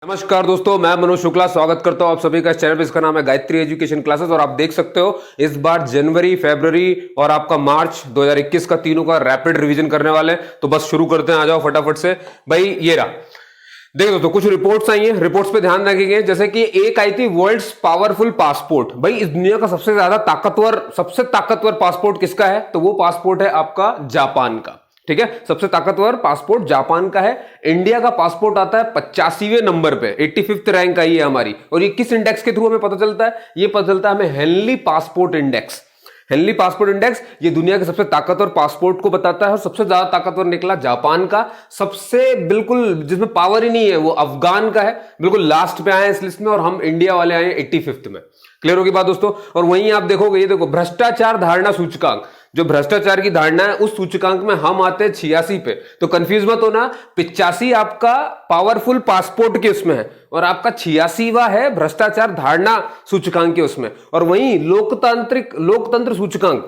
नमस्कार दोस्तों, मैं मनोज शुक्ला स्वागत करता हूं आप सभी का इस चैनल पे। इसका नाम है गायत्री एजुकेशन क्लासेस और आप देख सकते हो इस बार जनवरी, फरवरी और आपका मार्च 2021 का तीनों का रैपिड रिवीजन करने वाले हैं। तो बस शुरू करते हैं, आ जाओ फटाफट से भाई। ये रहा, देखो दोस्तों, कुछ रिपोर्ट्स आई हैं, रिपोर्ट्स पे ध्यान रखेंगे। जैसे कि एक आई थी वर्ल्ड्स पावरफुल पासपोर्ट। भाई इस दुनिया का सबसे ज्यादा ताकतवर, सबसे ताकतवर पासपोर्ट किसका है? तो वो पासपोर्ट है आपका जापान का। ठीक है, सबसे ताकतवर पासपोर्ट जापान का है। इंडिया का पासपोर्ट आता है 85वें नंबर पे, 85th रैंक आई है हमारी। और ये किस इंडेक्स के थ्रू हमें पता चलता है? ये पता चलता है हमें Henley passport index. Henley passport index ये दुनिया के सबसे ताकतवर पासपोर्ट को बताता है और सबसे ज्यादा ताकतवर निकला जापान का। सबसे बिल्कुल जिसमें पावर ही नहीं है वो अफगान का है, बिल्कुल लास्ट पे आए इस लिस्ट में, और हम इंडिया वाले आए 85th में। क्लियर होगी बात दोस्तों? और वहीं आप देखोगे, ये देखो भ्रष्टाचार धारणा सूचकांक, जो भ्रष्टाचार की धारणा है उस सूचकांक में हम आते हैं 86 पे। तो कंफ्यूज मत होना, 85 आपका पावरफुल पासपोर्ट के उसमें है और आपका 86वां है भ्रष्टाचार धारणा सूचकांक के उसमें। और वहीं लोकतंत्र सूचकांक,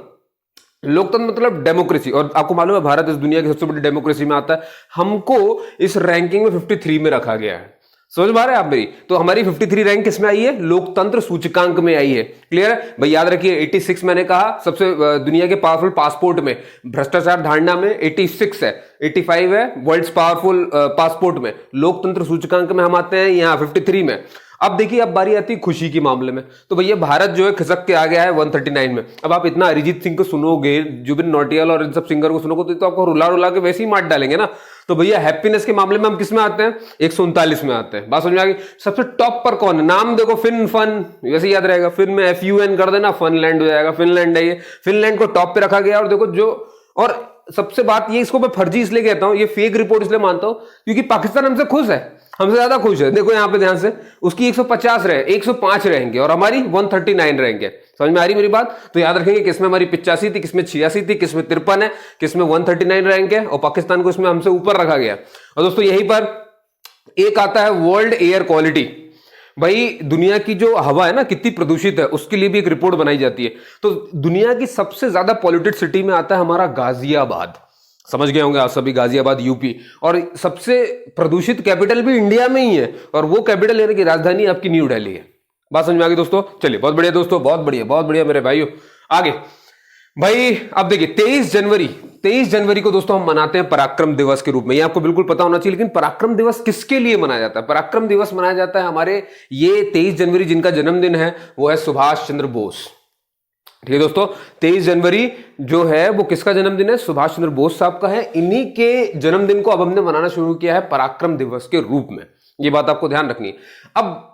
लोकतंत्र मतलब डेमोक्रेसी, और आपको मालूम है भारत इस दुनिया की सबसे बड़ी डेमोक्रेसी में आता है। हमको इस रैंकिंग में 53 में रखा गया है। समझ पा रहे हैं आप मेरी? तो हमारी 53 रैंक किसमें आई है? लोकतंत्र सूचकांक में आई है। क्लियर है भाई? याद रखिए 86 मैंने कहा सबसे दुनिया के पावरफुल पासपोर्ट में, भ्रष्टाचार धारणा में 86 है, 85 है वर्ल्ड्स पावरफुल पासपोर्ट में, लोकतंत्र सूचकांक में हम आते हैं यहाँ 53 में। अब देखिए, अब बारी आती है खुशी के मामले में। तो भैया भारत जो है खिसक के आ गया है 139 में। अब आप इतना अरिजीत सिंह को सुनोगे, जुबिन नौटियाल और इन सब सिंगर को सुनोगे तो आपको रुला रुला के वैसे ही मार डालेंगे ना। तो भैया हैप्पीनेस के मामले में हम किस में आते हैं? 139 में आते हैं। बात समझ में आ गई? सबसे टॉप पर कौन है? नाम देखो, फिन फन, वैसे याद रहेगा, फिन में FUN कर देना, फनलैंड हो जाएगा। फिनलैंड है ये, फिनलैंड को टॉप पे रखा गया। और देखो जो, और सबसे बात ये, इसको मैं फर्जी इसलिए कहता हूं, ये फेक रिपोर्ट इसलिए मानता हूं क्योंकि पाकिस्तान हमसे खुश है, हमसे ज्यादा खुश है। देखो यहां पे ध्यान से, उसकी 150 रहे, 105 रहेंगे और हमारी 139 रहेंगे। समझ में आ रही मेरी बात? तो याद रखेंगे किसमें हमारी 85 थी, किसमें 86 थी, किसमें 53 है, किसमें 139 रैंक है, और पाकिस्तान को इसमें हमसे ऊपर रखा गया। और दोस्तों यहीं पर एक आता है वर्ल्ड एयर क्वालिटी। भाई दुनिया की जो हवा है ना कितनी प्रदूषित है, उसके लिए भी एक रिपोर्ट बनाई जाती है। तो दुनिया की सबसे ज्यादा पॉल्यूटेड सिटी में आता है हमारा गाजियाबाद। समझ गए होंगे आप सभी, गाजियाबाद यूपी। और सबसे प्रदूषित कैपिटल भी इंडिया में ही है, और वो कैपिटल यानी कि राजधानी आपकी न्यू दिल्ली है। बात समझ में आ गई दोस्तों? चलिए, बहुत बढ़िया दोस्तों, बहुत बढ़िया, बहुत बढ़िया मेरे भाइयों। आगे भाई अब देखिए 23 जनवरी को दोस्तों हम मनाते हैं पराक्रम दिवस के रूप में। ये आपको बिल्कुल पता होना चाहिए। लेकिन पराक्रम दिवस किसके लिए मनाया जाता है? पराक्रम दिवस मनाया जाता है हमारे, ये 23 जनवरी जिनका जन्मदिन है वो है सुभाष चंद्र बोस। ठीक है दोस्तों, 23 जनवरी जो है वो किसका जन्मदिन है? सुभाष चंद्र बोस साहब का है। इन्हीं के जन्मदिन को अब हमने मनाना शुरू किया है पराक्रम दिवस के रूप में। ये बात आपको ध्यान रखनी है। अब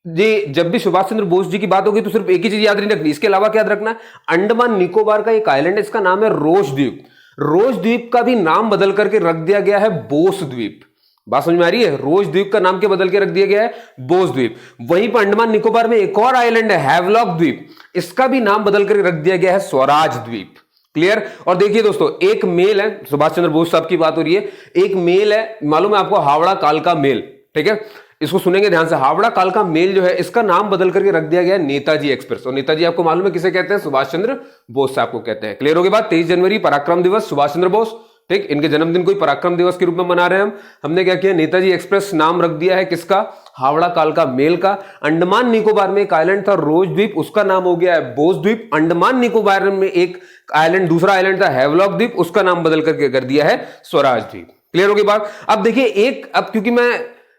ये जब भी सुभाष चंद्र बोस जी की बात होगी तो सिर्फ एक ही चीज याद नहीं रखनी, इसके अलावा क्या याद रखना है? अंडमान निकोबार का एक आइलैंड है, इसका नाम है रोज द्वीप। रोज द्वीप का भी नाम बदल करके रख दिया गया है बोस द्वीप। बात समझ में आ रही है? रोज द्वीप का नाम क्या बदल के रख दिया गया है? बोस द्वीप। वहीं पर अंडमान निकोबार में एक और आइलैंड है हैवलॉक द्वीप, इसका भी नाम बदल कर रख दिया गया है स्वराज द्वीप। क्लियर? और देखिए दोस्तों, एक मेल है, सुभाष चंद्र बोस साहब की बात हो रही है, एक मेल है, मालूम है आपको, हावड़ा कालका मेल। ठीक है, इसको सुनेंगे ध्यान से। हावड़ा कालका मेल जो है इसका नाम बदल करके रख दिया गया है नेताजी एक्सप्रेस। और नेताजी आपको मालूम है किसे कहते हैं? सुभाष चंद्र बोस साहब को कहते हैं। क्लियर हो गई बात? 23 जनवरी पराक्रम दिवस, सुभाष चंद्र बोस। ठीक, इनके जन्मदिन को ही पराक्रम दिवस के रूप में मना रहे हैं हम। हमने क्या किया? नेताजी एक्सप्रेस नाम रख दिया है किसका? हावड़ा कालका मेल का। अंडमान निकोबार में एक आइलैंड था रोज द्वीप, उसका नाम हो गया है बोस द्वीप। अंडमान निकोबार में एक आइलैंड, दूसरा आइलैंड था हैवलॉक द्वीप, उसका नाम बदल करके कर दिया है स्वराज द्वीप। क्लियर हो गई बात? अब देखिए अब क्योंकि मैं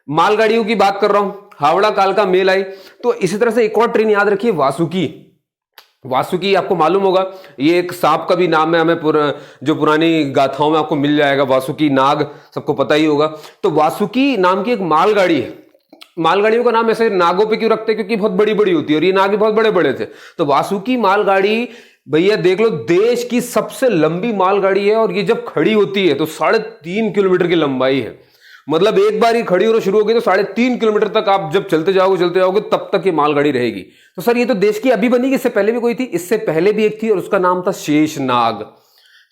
मालगाड़ियों की बात कर रहा हूं, हावड़ा कालका मेल आई, तो इसी तरह से एक और ट्रेन याद रखिए, वासुकी। वासुकी आपको मालूम होगा, ये एक सांप का भी नाम है, हमें जो पुरानी गाथाओं में आपको मिल जाएगा, वासुकी नाग, सबको पता ही होगा। तो वासुकी नाम की एक मालगाड़ी है। मालगाड़ियों का नाम ऐसे नागों पे क्यों रखते हैं? क्योंकि बहुत बड़ी बड़ी होती है और ये नाग भी बहुत बड़े बड़े थे। तो वासुकी मालगाड़ी भैया देख लो, देश की सबसे लंबी मालगाड़ी है, और ये जब खड़ी होती है तो 3.5 किलोमीटर की लंबाई है। मतलब एक बार ये खड़ी होना शुरू हो गई तो 3.5 किलोमीटर तक आप जब चलते जाओगे तब तक ये मालगाड़ी रहेगी। तो सर ये तो देश की अभी बनी, इससे पहले भी कोई थी? इससे पहले भी एक थी और उसका नाम था शेषनाग।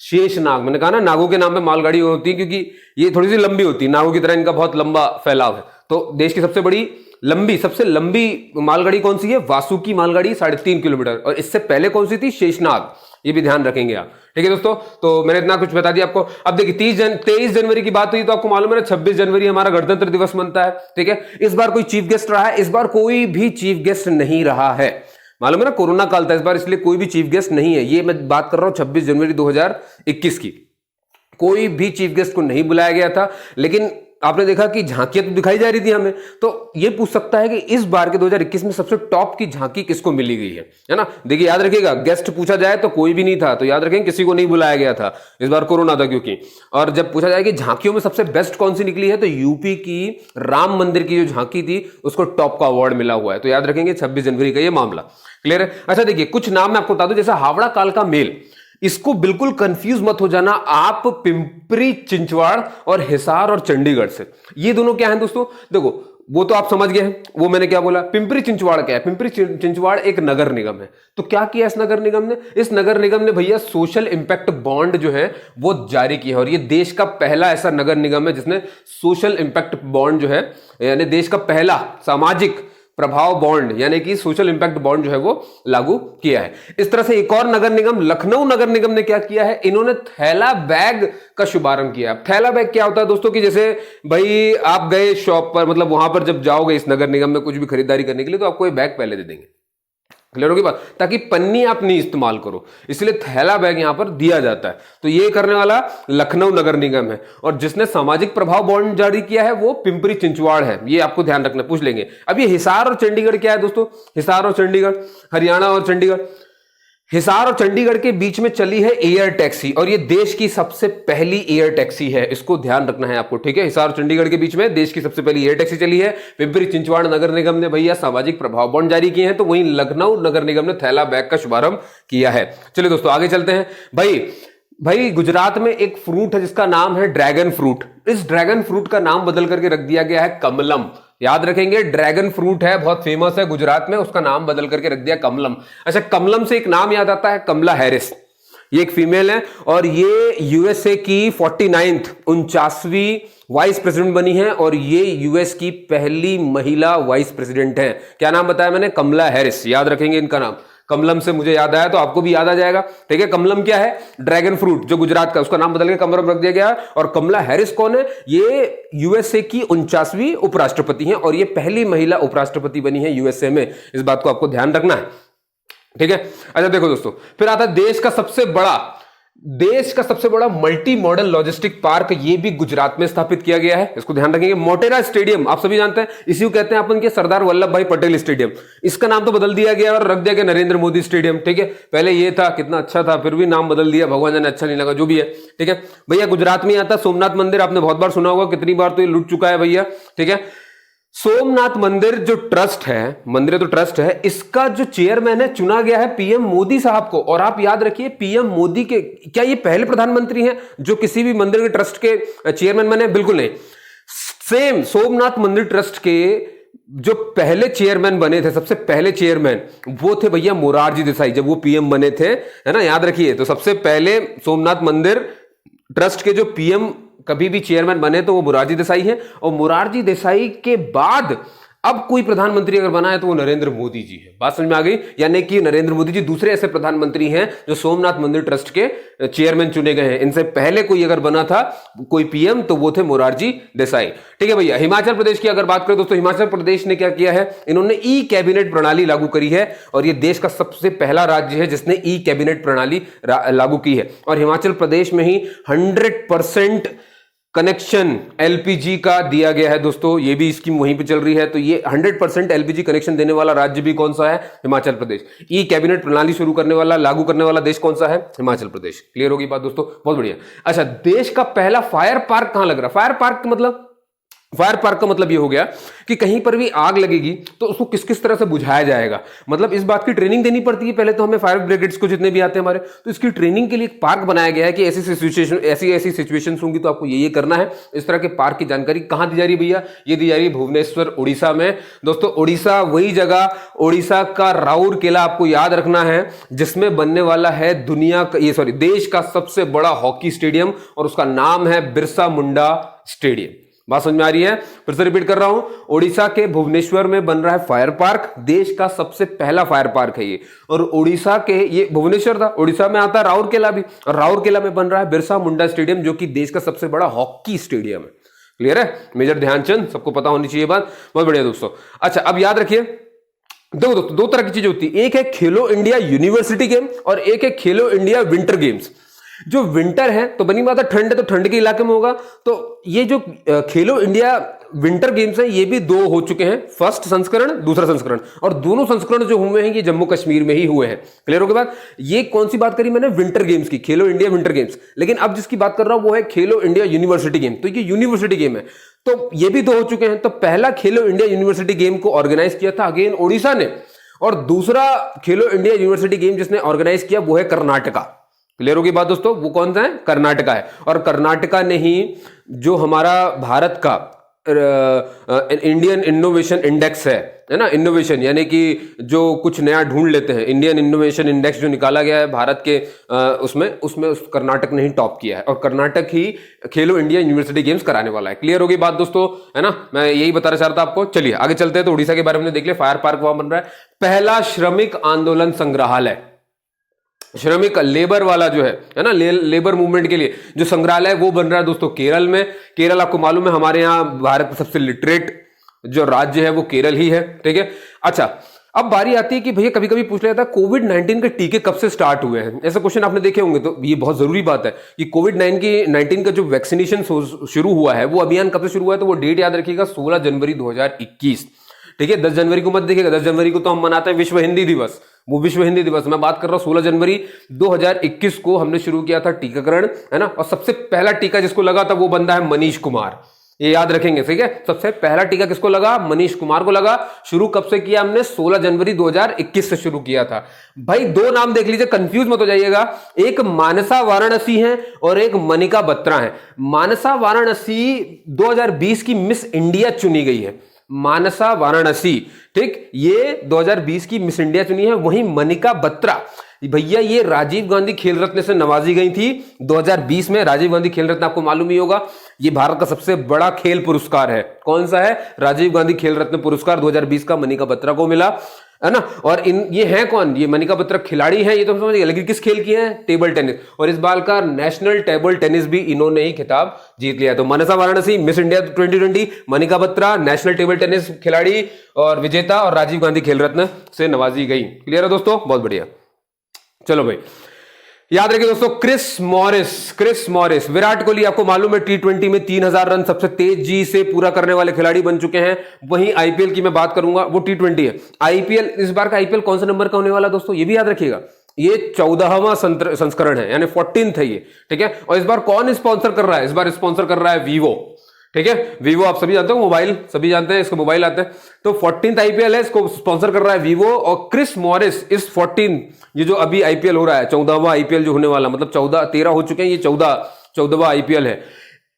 शेषनाग, मैंने कहा ना नागों के नाम पे मालगाड़ी होती है क्योंकि ये थोड़ी सी लंबी होती है, नागों की तरह इनका बहुत लंबा फैलाव है। तो देश की सबसे लंबी मालगाड़ी कौन सी है? वासुकी मालगाड़ी, 3.5 किलोमीटर। और इससे पहले कौन सी थी? शेषनाग। ये भी ध्यान रखेंगे आप। ठीक है दोस्तों, तो मैंने इतना कुछ बता दिया आपको। अब देखिए 23 जनवरी की बात हुई तो आपको मालूम है ना 26 जनवरी हमारा गणतंत्र दिवस बनता है। ठीक है, इस बार कोई चीफ गेस्ट रहा है? इस बार कोई भी चीफ गेस्ट नहीं रहा है। मालूम है ना कोरोना काल था इस बार, इसलिए कोई भी चीफ गेस्ट नहीं है। ये मैं बात कर रहा हूं 26 जनवरी 2021 की। कोई भी चीफ गेस्ट को नहीं बुलाया गया था, लेकिन आपने देखा कि झांकियां तो दिखाई जा रही थी हमें। तो ये पूछ सकता है कि इस बार के 2021 में सबसे टॉप की झांकी किसको मिली गई है ना? देखिए याद रखिएगा, गेस्ट पूछा जाए तो कोई भी नहीं था, तो याद रखें किसी को नहीं बुलाया गया था। इस बार कोरोना था क्योंकि। और जब पूछा जाए कि झांकियों में सबसे बेस्ट कौन सी निकली है, तो यूपी की राम मंदिर की जो झांकी थी उसको टॉप का अवार्ड मिला हुआ है। तो याद रखेंगे 26 जनवरी का ये मामला। क्लियर है? अच्छा देखिए कुछ नाम मैं आपको बता दूं, जैसे हावड़ा कालका मेल, इसको बिल्कुल कंफ्यूज मत हो जाना आप पिंपरी चिंचवाड़ और हिसार और चंडीगढ़ से। ये दोनों क्या हैं दोस्तों? देखो वो तो आप समझ गए हैं, वो मैंने क्या बोला। पिंपरी चिंचवाड़ क्या है? पिंपरी चिंचवाड़ एक नगर निगम है। तो क्या किया इस नगर निगम ने? इस नगर निगम ने भैया सोशल इंपैक्ट बॉन्ड जो है वो जारी किया है, और ये देश का पहला ऐसा नगर निगम है जिसने सोशल इंपैक्ट बॉन्ड जो है, यानी देश का पहला सामाजिक प्रभाव बॉन्ड यानी कि सोशल इंपैक्ट बॉन्ड जो है वो लागू किया है। इस तरह से एक और नगर निगम, लखनऊ नगर निगम ने क्या किया है? इन्होंने थैला बैग का शुभारंभ किया। थैला बैग क्या होता है दोस्तों? कि जैसे भाई आप गए शॉप पर, मतलब वहां पर जब जाओगे इस नगर निगम में कुछ भी खरीदारी करने के लिए, तो आपको एक बैग पहले दे देंगे। क्लियर होगी बात? ताकि पन्नी आप नहीं इस्तेमाल करो, इसलिए थैला बैग यहां पर दिया जाता है। तो ये करने वाला लखनऊ नगर निगम है, और जिसने सामाजिक प्रभाव बॉन्ड जारी किया है वो पिंपरी चिंचवाड़ है। ये आपको ध्यान रखना, पूछ लेंगे। अब ये हिसार और चंडीगढ़ क्या है दोस्तों? हिसार और चंडीगढ़, हरियाणा और चंडीगढ़, हिसार और चंडीगढ़ के बीच में चली है एयर टैक्सी, और ये देश की सबसे पहली एयर टैक्सी है। इसको ध्यान रखना है आपको। ठीक है, हिसार और चंडीगढ़ के बीच में देश की सबसे पहली एयर टैक्सी चली है। पिंपरी चिंचवाड़ नगर निगम ने भैया सामाजिक प्रभाव बॉन्ड जारी किए हैं, तो वहीं लखनऊ नगर निगम ने थैला बैग का शुभारंभ किया है। चलिए दोस्तों आगे चलते हैं। भाई गुजरात में एक फ्रूट है जिसका नाम है ड्रैगन फ्रूट। इस ड्रैगन फ्रूट का नाम बदल करके रख दिया गया है कमलम। याद रखेंगे, ड्रैगन फ्रूट है, बहुत फेमस है गुजरात में, उसका नाम बदल करके रख दिया कमलम। अच्छा, कमलम से एक नाम याद आता है, कमला हैरिस। ये एक फीमेल है, और ये यूएसए की 49वीं वाइस प्रेसिडेंट बनी है, और ये यूएस की पहली महिला वाइस प्रेसिडेंट है। क्या नाम बताया मैंने? कमला हैरिस। याद रखेंगे इनका नाम। कमलम से मुझे याद आया तो आपको भी याद आ जाएगा। ठीक है, कमलम क्या है? ड्रैगन फ्रूट जो गुजरात का, उसका नाम बदल के कमलम रख दिया गया। और कमला हैरिस कौन है? ये यूएसए की 49वीं उपराष्ट्रपति हैं, और ये पहली महिला उपराष्ट्रपति बनी है यूएसए में। इस बात को आपको ध्यान रखना है। ठीक है, अच्छा देखो दोस्तों, फिर आता है देश का सबसे बड़ा मल्टी मॉडल लॉजिस्टिक पार्क, ये भी गुजरात में स्थापित किया गया है। इसको ध्यान रखेंगे। मोटेरा स्टेडियम आप सभी जानते हैं, इसी को कहते हैं अपन के सरदार वल्लभ भाई पटेल स्टेडियम। इसका नाम तो बदल दिया गया और रख दिया गया नरेंद्र मोदी स्टेडियम। ठीक है, पहले ये था, कितना अच्छा था, फिर भी नाम बदल दिया, भगवान जाने अच्छा नहीं लगा, जो भी है। ठीक है भैया, गुजरात में आता सोमनाथ मंदिर, आपने बहुत बार सुना होगा, कितनी बार तो ये लुट चुका है भैया। ठीक है, सोमनाथ मंदिर जो ट्रस्ट है, मंदिर तो ट्रस्ट है, इसका जो चेयरमैन है चुना गया है पीएम मोदी साहब को। और आप याद रखिए, पीएम मोदी के क्या ये पहले प्रधानमंत्री हैं जो किसी भी मंदिर के ट्रस्ट के चेयरमैन बने? बिल्कुल नहीं। सेम सोमनाथ मंदिर ट्रस्ट के जो पहले चेयरमैन बने थे, सबसे पहले चेयरमैन वो थे भैया मोरारजी देसाई, जब वो पीएम बने थे, है ना, याद रखिए। तो सबसे पहले सोमनाथ मंदिर ट्रस्ट के जो पीएम कभी भी चेयरमैन बने तो वो मोरारजी देसाई हैं, और मोरारजी देसाई के बाद अब कोई प्रधानमंत्री अगर बना है तो वो नरेंद्र मोदी जी है। बात समझ में आ गई? यानी कि नरेंद्र मोदी जी दूसरे ऐसे प्रधानमंत्री हैं जो सोमनाथ मंदिर ट्रस्ट के चेयरमैन चुने गए हैं। इनसे पहले कोई अगर बना था कोई पीएम तो वो थे मोरारजी देसाई। ठीक है भैया, हिमाचल प्रदेश की अगर बात करें दोस्तों, हिमाचल प्रदेश ने क्या किया है? इन्होंने ई कैबिनेट प्रणाली लागू करी है, और ये देश का सबसे पहला राज्य है जिसने ई कैबिनेट प्रणाली लागू की है। और हिमाचल प्रदेश में ही 100% कनेक्शन एलपीजी का दिया गया है दोस्तों। ये भी स्कीम वहीं पे चल रही है। तो ये 100% एलपीजी कनेक्शन देने वाला राज्य भी कौन सा है? हिमाचल प्रदेश। ई कैबिनेट प्रणाली शुरू करने वाला, लागू करने वाला देश कौन सा है? हिमाचल प्रदेश। क्लियर होगी बात दोस्तों? बहुत बढ़िया। अच्छा, देश का पहला फायर पार्क कहां लग रहा है? फायर पार्क का मतलब ये हो गया कि कहीं पर भी आग लगेगी तो उसको किस किस तरह से बुझाया जाएगा। मतलब इस बात की ट्रेनिंग देनी पड़ती है पहले तो हमें, फायर ब्रिगेड्स को जितने भी आते हैं हमारे, तो इसकी ट्रेनिंग के लिए एक पार्क बनाया गया है कि ऐसी सिचुएशन होंगी तो आपको ये करना है। इस तरह के पार्क की जानकारी कहां दी जा रही है भैया? ये दी जा रही है भुवनेश्वर, उड़ीसा में। दोस्तों उड़ीसा वही जगह, उड़ीसा का राउरकेला आपको याद रखना है, जिसमें बनने वाला है देश का सबसे बड़ा हॉकी स्टेडियम, और उसका नाम है बिरसा मुंडा स्टेडियम। बात समझ में आ रही है? फिर से रिपीट कर रहा हूं, ओडिशा के भुवनेश्वर में बन रहा है फायर पार्क, देश का सबसे पहला फायर पार्क है ये। और ओडिशा के, ये भुवनेश्वर था, ओडिशा में आता है राउरकेला भी, और राउरकेला में बन रहा है बिरसा मुंडा स्टेडियम, जो कि देश का सबसे बड़ा हॉकी स्टेडियम है। क्लियर है? मेजर ध्यानचंद, सबको पता होनी चाहिए बात। बहुत बढ़िया दोस्तों। अच्छा, अब याद रखिए, देखो दोस्तों, दो तरह की चीजें होती है, एक है खेलो इंडिया यूनिवर्सिटी गेम और एक है खेलो इंडिया विंटर गेम्स। जो विंटर है तो बनी बात है, ठंड है तो ठंड के इलाके में होगा। तो ये जो खेलो इंडिया विंटर गेम्स है, ये भी दो हो चुके हैं, फर्स्ट संस्करण, दूसरा संस्करण, और दोनों संस्करण जो हुए हैं ये जम्मू कश्मीर में ही हुए हैं। क्लियर हो गया बात? ये कौन सी बात करी मैंने? विंटर गेम्स की, खेलो इंडिया विंटर गेम्स। लेकिन अब जिसकी बात कर रहा हूं वो है खेलो इंडिया यूनिवर्सिटी गेम। तो ये यूनिवर्सिटी गेम है, तो ये भी दो हो चुके हैं। तो पहला खेलो इंडिया यूनिवर्सिटी गेम को ऑर्गेनाइज किया था अगेन ओडिशा ने, और दूसरा खेलो इंडिया यूनिवर्सिटी गेम जिसने ऑर्गेनाइज किया वो है कर्नाटका। क्लियर होगी बात दोस्तों? वो कौन सा है? कर्नाटका है। और कर्नाटका ने ही जो हमारा भारत का इंडियन इनोवेशन इंडेक्स है ना, इनोवेशन यानी कि जो कुछ नया ढूंढ लेते हैं, इंडियन इनोवेशन इंडेक्स जो निकाला गया है भारत के, उसमें उस कर्नाटक ने ही टॉप किया है, और कर्नाटक ही खेलो इंडिया यूनिवर्सिटी गेम्स कराने वाला है। क्लियर होगी बात दोस्तों? है ना, मैं यही बताना चाह रहा था आपको। चलिए आगे चलते हैं। तो उड़ीसा के बारे में देख लिया, फायर पार्क वहां बन रहा है। पहला श्रमिक आंदोलन संग्रहालय, श्रमिक लेबर वाला जो है ना, लेबर मूवमेंट के लिए जो संग्रहालय है वो बन रहा है दोस्तों केरल में। केरल आपको मालूम है हमारे यहाँ भारत का सबसे लिटरेट जो राज्य है वो केरल ही है। ठीक है। अच्छा, अब बारी आती है कि भैया कभी कभी पूछ लिया था कोविड-19 के टीके कब से स्टार्ट हुए हैं, ऐसा क्वेश्चन आपने देखे होंगे। तो ये बहुत जरूरी बात है कि कोविड-19 का जो वैक्सीनेशन शुरू हुआ है वो अभियान कब से शुरू हुआ है, तो वो डेट याद रखिएगा 16 जनवरी 2021। ठीक है, 10 जनवरी को मत देखिएगा, 10 जनवरी को तो हम मनाते हैं विश्व हिंदी दिवस, वो विश्व हिंदी दिवस। मैं बात कर रहा हूं 16 जनवरी 2021 को हमने शुरू किया था टीकाकरण, है ना। और सबसे पहला टीका जिसको लगा था वो बंदा है मनीष कुमार, ये याद रखेंगे। ठीक है, सबसे पहला टीका किसको लगा? मनीष कुमार को लगा। शुरू कब से किया हमने? 16 जनवरी 2021 से शुरू किया था। भाई दो नाम देख लीजिए, कंफ्यूज मत हो जाइएगा, एक मानसा वाराणसी है और एक मनिका बत्रा है। मानसा वाराणसी 2020 की मिस इंडिया चुनी गई है, मानसा वाराणसी, ठीक, ये 2020 की मिस इंडिया चुनी है। वहीं मनिका बत्रा भैया ये राजीव गांधी खेल रत्न से नवाजी गई थी 2020 में। राजीव गांधी खेल रत्न आपको मालूम ही होगा, ये भारत का सबसे बड़ा खेल पुरस्कार है। कौन सा है? राजीव गांधी खेल रत्न पुरस्कार 2020 का मनिका बत्रा को मिला, है ना। और ये हैं कौन? ये मनिका बत्रा खिलाड़ी हैं, ये तो समझिए, लेकिन किस खेल की है? Table tennis. और इस बार का नेशनल टेबल टेनिस भी इन्होंने ही खिताब जीत लिया। तो Manasa Varanasi Miss India 2020, Manika Batra national table tennis खिलाड़ी और विजेता, और राजीव गांधी खेल रत्न से नवाजी गई। क्लियर है दोस्तों? बहुत बढ़िया। चलो भाई याद रखिए दोस्तों, क्रिस मॉरिस, विराट कोहली आपको मालूम है T20 में 3000 रन सबसे तेजी से पूरा करने वाले खिलाड़ी बन चुके हैं। वहीं आईपीएल की मैं बात करूंगा, वो T20 है। आईपीएल, इस बार का आईपीएल कौन सा नंबर का होने वाला दोस्तों, ये भी याद रखिएगा, ये 14वां संस्करण है, यानी 14th है ये। ठीक है, और इस बार कौन स्पॉन्सर कर रहा है? इस बार स्पॉन्सर कर रहा है वीवो। ठीक है, वीवो आप सभी जानते हो, मोबाइल सभी जानते हैं, इसको मोबाइल आते हैं। तो 14th आईपीएल है, इसको स्पॉन्सर कर रहा है वीवो। और क्रिस मॉरिस इस 14, ये जो अभी आईपीएल हो रहा है, 14वां आईपीएल जो होने वाला, मतलब 13 हो चुके हैं, ये 14वां आईपीएल है।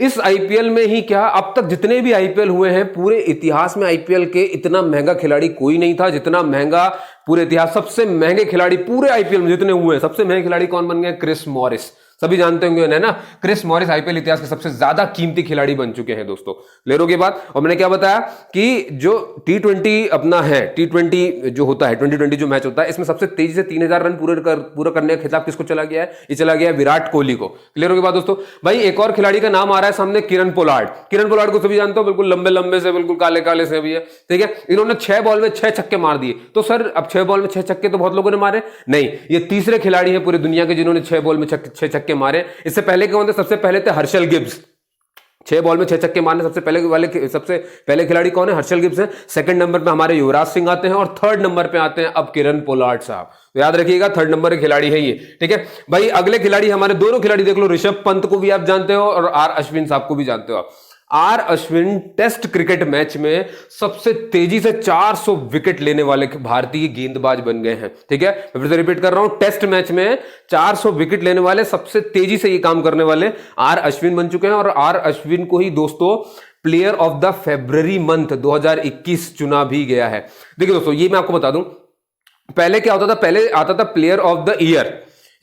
इस आईपीएल में ही क्या, अब तक जितने भी आईपीएल हुए हैं पूरे इतिहास में आईपीएल के इतना महंगा खिलाड़ी कोई नहीं था जितना महंगा पूरे इतिहास। सबसे महंगे खिलाड़ी पूरे आईपीएल में जितने हुए हैं, सबसे महंगे खिलाड़ी कौन बन गए? क्रिस मॉरिस, सभी जानते होंगे है ना। क्रिस मॉरिस आईपीएल इतिहास के सबसे ज्यादा कीमती खिलाड़ी बन चुके हैं दोस्तों। क्लियर की बात? और मैंने क्या बताया कि जो T20 अपना है, T20 जो होता है, 2020 जो मैच होता है, इसमें सबसे तेजी से 3000 रन पूरा करने का खिताब किसको चला गया है? ये चला गया है विराट कोहली को। क्लियर की बात दोस्तों? भाई एक और खिलाड़ी का नाम आ रहा है सामने, किरण पोलार्ड। किरण पोलार्ड को सभी जानते हो, बिल्कुल लंबे लंबे से, बिल्कुल काले काले से भी है। ठीक है, इन्होंने 6 बॉल में 6 छक्के मार दिए। तो सर अब 6 बॉल में 6 छक्के तो बहुत लोगों ने मारे, नहीं, ये तीसरे खिलाड़ी है पूरी दुनिया के जिन्होंने 6 बॉल में 6 छक्के मारे। इससे पहले कौन थे? सबसे पहले थे हर्षल गिब्स, 6 बॉल में 6 छक्के मारने सबसे पहले खिलाड़ी कौन है? हर्षल गिब्स है। सेकंड नंबर पे हमारे युवराज सिंह आते हैं, और थर्ड नंबर पे आते हैं अब किरण पोलार्ड साहब। तो याद रखिएगा, थर्ड नंबर के खिलाड़ी है ये। ठीक है भाई, अगले खिलाड़ी हमारे दोनों खिलाड़ी देख लो, ऋषभ पंत को भी आप जानते हो और आर अश्विन साहब को भी जानते हो आप। R Ashwin test cricket match में सबसे तेजी से 400 विकेट लेने वाले भारतीय गेंदबाज बन गए हैं। ठीक है, मैं फिर से रिपीट कर रहा हूं, टेस्ट मैच में 400 विकेट लेने वाले सबसे तेजी से ये काम करने वाले आर अश्विन बन चुके हैं। और आर अश्विन को ही दोस्तों player of the February month 2021 चुना भी गया है। देखिए दोस्तों, ये मैं आपको बता दूं, पहले क्या होता था? पहले आता था प्लेयर ऑफ द ईयर,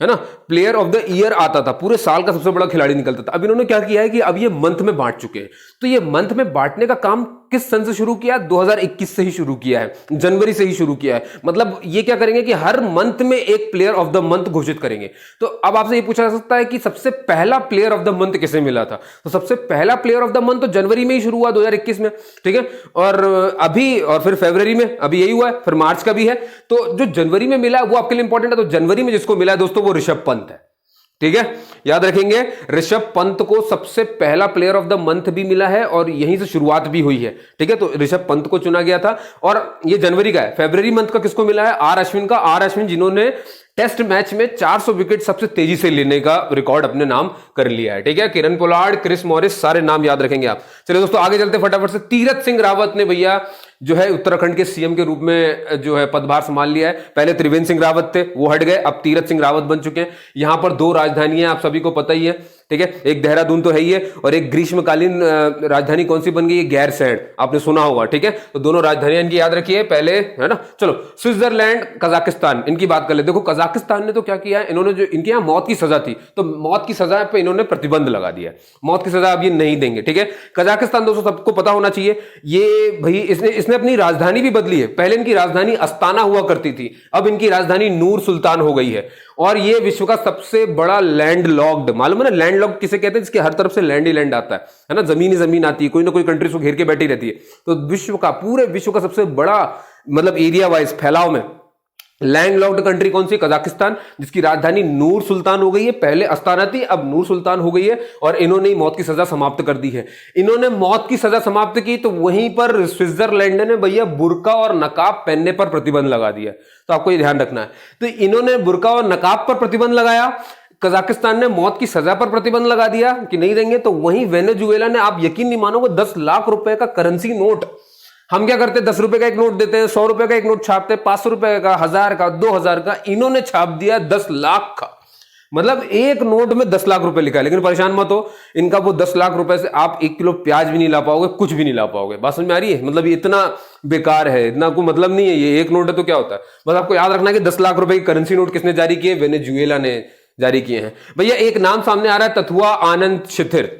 है ना, प्लेयर ऑफ द ईयर आता था, पूरे साल का सबसे बड़ा खिलाड़ी निकलता था। अब इन्होंने क्या किया है कि अब ये मंथ में बांट चुके हैं। तो ये मंथ में बांटने का काम किस सन से शुरू किया? 2021 से ही शुरू किया है, जनवरी से ही शुरू किया है। मतलब ये क्या करेंगे कि हर मंथ में एक प्लेयर ऑफ द मंथ घोषित करेंगे। तो अब आपसे ये पूछा जा सकता है कि सबसे पहला प्लेयर ऑफ द मंथ किसे मिला था? तो सबसे पहला प्लेयर ऑफ द मंथ तो जनवरी में ही शुरू हुआ, 2021 में, ठीक है। और अभी, और फिर फरवरी में अभी यही हुआ है, फिर मार्च का भी है। तो जो जनवरी में मिला वो आपके लिए इंपॉर्टेंट है। तो जनवरी में जिसको मिला है दोस्तों वो ऋषभ पंत है, ठीक है, याद रखेंगे। ऋषभ पंत को सबसे पहला प्लेयर ऑफ द मंथ भी मिला है और यहीं से शुरुआत भी हुई है, ठीक है। तो ऋषभ पंत को चुना गया था और ये जनवरी का है। फरवरी मंथ का किसको मिला है? आर अश्विन का। आर अश्विन जिन्होंने टेस्ट मैच में 400 विकेट सबसे तेजी से लेने का रिकॉर्ड अपने नाम कर लिया है, ठीक है। किरण पोलार्ड, क्रिस मॉरिस, सारे नाम याद रखेंगे आप। चलिए दोस्तों आगे चलते फटाफट से। तीरथ सिंह रावत ने भैया जो है उत्तराखंड के सीएम के रूप में जो है पदभार संभाल लिया है। पहले त्रिवेंद्र सिंह रावत थे, वो हट गए, अब तीरथ सिंह रावत बन चुके हैं। यहां पर 2 राजधानियां आप सभी को पता ही है, ठीक है। एक देहरादून तो है ही है, और एक ग्रीष्मकालीन राजधानी कौन सी बन गई है? गैरसैंण, आपने सुना होगा, ठीक है। तो दोनों राजधानियां इनकी याद रखिए पहले, है ना। चलो स्विट्जरलैंड, कजाकिस्तान, इनकी बात कर ले। देखो कजाकिस्तान ने तो क्या किया है, इन्होंने जो इनके यहां मौत की सजा थी, तो मौत की सजा पे इन्होंने प्रतिबंध लगा दिया। मौत की सजा अब ये नहीं देंगे, ठीक है। कजाकिस्तान दोस्तों सबको पता होना चाहिए, ये भाई इसने अपनी राजधानी भी बदली है। पहले इनकी राजधानी अस्ताना हुआ करती थी, अब इनकी राजधानी नूर सुल्तान हो गई है। और ये विश्व का सबसे बड़ा लैंड लॉक्ड, मालूम है ना लैंड लॉक्ड किसे कहते हैं? जिसके हर तरफ से लैंड ही लैंड आता है ना, जमीन ही जमीन आती है, कोई ना कोई कंट्री उसको घेर के बैठी रहती है। तो विश्व का, पूरे विश्व का सबसे बड़ा मतलब एरिया वाइज फैलाव में लैंड लॉक्ड कंट्री कौन सी? कजाकिस्तान, जिसकी राजधानी नूर सुल्तान हो गई है। पहले अस्ताना थी, अब नूर सुल्तान हो गई है। और इन्होंने मौत की सजा समाप्त कर दी है। इन्होंने मौत की सजा समाप्त की तो वहीं पर स्विट्जरलैंड ने भैया बुर्का और नकाब पहनने पर प्रतिबंध लगा दिया। तो आपको ये ध्यान रखना है। तो इन्होंने बुर्का और नकाब पर प्रतिबंध लगाया, कजाकिस्तान ने मौत की सजा पर प्रतिबंध लगा दिया कि नहीं देंगे। तो वहीं वेनेजुएला ने, आप यकीन नहीं मानोगे, 10 लाख रुपए का करेंसी नोट, हम क्या करते हैं 10 रुपए का एक नोट देते हैं, 100 रुपए का एक नोट छापते हैं, 500 रुपए का, 1000 का, 2000 का, इन्होंने छाप दिया 10 लाख का। मतलब एक नोट में 10 लाख रुपए लिखा है। लेकिन परेशान मत हो, इनका वो 10 लाख रुपए से आप 1 किलो प्याज भी नहीं ला पाओगे, कुछ भी नहीं ला पाओगे। बात समझ में आ रही है? मतलब ये इतना बेकार है, इतना कोई मतलब नहीं है। ये एक नोट है तो क्या होता है? बस आपको याद रखना है कि 10 लाख रुपए की करेंसी नोट किसने जारी किए? वेनेजुएला ने जारी किए हैं। भैया एक नाम सामने आ रहा है, तथुआ आनंद छिथिर।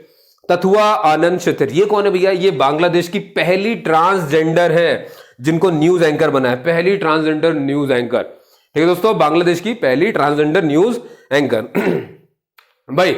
तथुआ आनंद छिथिर, ये कौन है भैया? ये बांग्लादेश की पहली ट्रांसजेंडर है जिनको न्यूज एंकर बना है। पहली ट्रांसजेंडर न्यूज एंकर, ठीक है दोस्तों, बांग्लादेश की पहली ट्रांसजेंडर न्यूज एंकर। भाई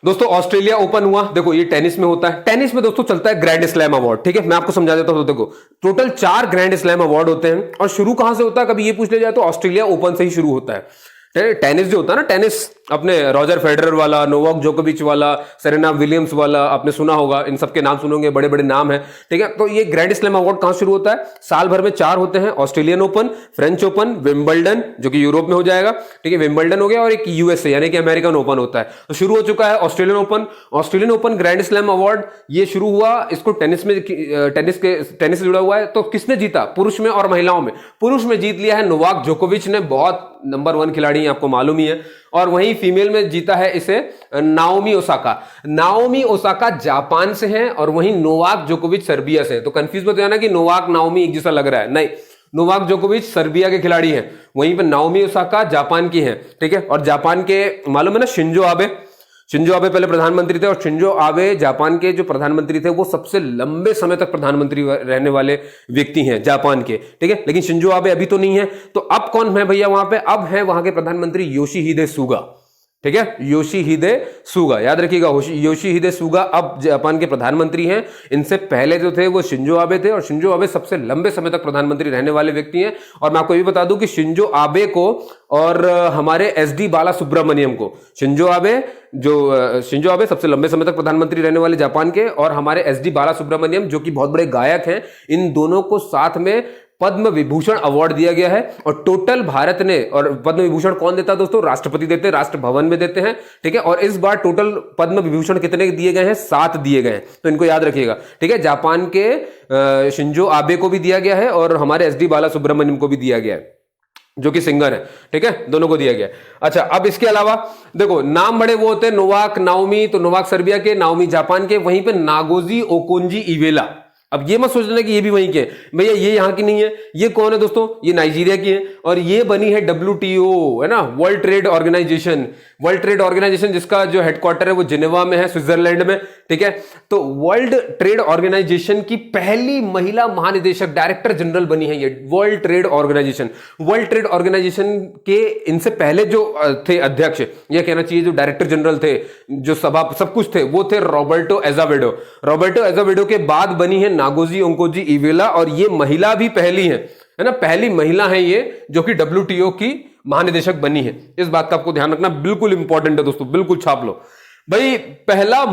दोस्तों ऑस्ट्रेलिया ओपन हुआ, देखो ये टेनिस में होता है। टेनिस में दोस्तों चलता है ग्रैंड स्लैम अवार्ड, ठीक है। मैं आपको समझा देता हूं। देखो टोटल 4 ग्रैंड स्लैम अवार्ड होते हैं और शुरू कहां से होता है कभी ये पूछ लिया जाए तो ऑस्ट्रेलिया ओपन से ही शुरू होता है। टेनिस जो होता है ना, टेनिस अपने रॉजर फेडरर वाला, नोवाक जोकोविच वाला, सेरेना विलियम्स वाला, आपने सुना होगा, इन सबके नाम सुनोगे, बड़े बड़े नाम हैं, ठीक है। तो ये ग्रैंड स्लैम अवार्ड कहां शुरू होता है? साल भर में 4 होते हैं, Australian open, French open, Wimbledon जो कि यूरोप में हो जाएगा, ठीक है, विंबलडन हो गया, और एक यूएसए यानी कि अमेरिकन ओपन होता है। तो शुरू हो चुका है Australian open. Australian open grand slam award ये शुरू हुआ, इसको टेनिस से जुड़ा हुआ है। तो किसने जीता? पुरुष में और महिलाओं में। पुरुष में जीत लिया है नोवाक जोकोविच ने, बहुत नंबर 1 खिलाड़ी आपको मालूम ही है। और वहीं फीमेल में जीता है इसे Naomi Osaka. Naomi Osaka Japan से हैं और वहीं नोवाक जोकोविच सर्बिया से हैं। तो कंफ्यूज मत जाना कि नोवाक नाओमी एक जैसा लग रहा है, नहीं, नोवाक जोकोविच सर्बिया के खिलाड़ी हैं, वहीं पर नाओमी ओसाका जापान की हैं, ठीक है। और जापान के मालूम है ना शिंजो आबे, शिंजो आबे पहले प्रधानमंत्री थे, और शिंजो आबे जापान के जो प्रधानमंत्री थे वो सबसे लंबे समय तक प्रधानमंत्री रहने वाले व्यक्ति हैं जापान के, ठीक है। लेकिन शिंजो आबे अभी तो नहीं है। तो अब कौन है भैया वहां पे? अब है वहां के प्रधानमंत्री योशिहिदे सुगा, ठीक है, योशिहिदे सुगा, याद रखिएगा, योशिहिदे सुगा अब जापान के प्रधानमंत्री हैं। इनसे पहले जो थे वो शिंजो आबे थे, और शिंजो आबे सबसे लंबे समय तक प्रधानमंत्री रहने वाले व्यक्ति हैं। और मैं आपको ये भी बता दूं कि शिंजो आबे को और हमारे एसडी बाला सुब्रमण्यम को, शिंजो आबे सबसे लंबे समय तक प्रधानमंत्री रहने वाले जापान के, और हमारे एसडी बाला सुब्रमण्यम जो कि बहुत बड़े गायक हैं, इन दोनों को साथ में पद्म विभूषण अवार्ड दिया गया है। और टोटल भारत ने, और पद्म विभूषण कौन देता है दोस्तों? राष्ट्रपति देते हैं, राष्ट्र भवन में देते हैं, ठीक है। और इस बार टोटल पद्म विभूषण कितने दिए गए हैं? 7 दिए गए हैं, तो इनको याद रखिएगा, ठीक है। जापान के शिंजो आबे को भी दिया गया है और हमारे एसडी बाला सुब्रमण्यम को भी दिया गया है, जो कि सिंगर है, ठीक है, दोनों को दिया गया। अच्छा, अब इसके अलावा देखो नाम बड़े वो होते हैं, नोवाक नाओमी, तो नोवाक सर्बिया के, नाओमी जापान के, वहीं पे नागोजी ओकोंजी इवेला। अब ये मत सोचना कि ये भी वहीं के हैं, भैया ये यहाँ की नहीं है। ये कौन है दोस्तों? ये नाइजीरिया की है और ये बनी है WTO, है ना, World Trade Organization. World Trade Organization जिसका जो हेडक्वार्टर है वो जिनेवा में है, स्विट्जरलैंड में, ठीक है। तो वर्ल्ड ट्रेड ऑर्गेनाइजेशन की पहली महिला महानिदेशक, डायरेक्टर जनरल बनी है ये World Trade Organization. World Trade Organization के इनसे पहले जो थे अध्यक्ष, यह कहना चाहिए जो डायरेक्टर जनरल थे, जो सभा सब कुछ थे, वो थे रॉबर्टो एजावेडो। रॉबर्टो एजावेडो के बाद बनी है नागोजी ओंकोजी इवेला, और ये महिला भी पहली है ना, पहली महिला है ये जो कि WTO की महानिदेशक बनी है। इस बात का आपको ध्यान रखना, बिल्कुल इंपॉर्टेंट है दोस्तों, बिल्कुल छाप लो भाई। पहला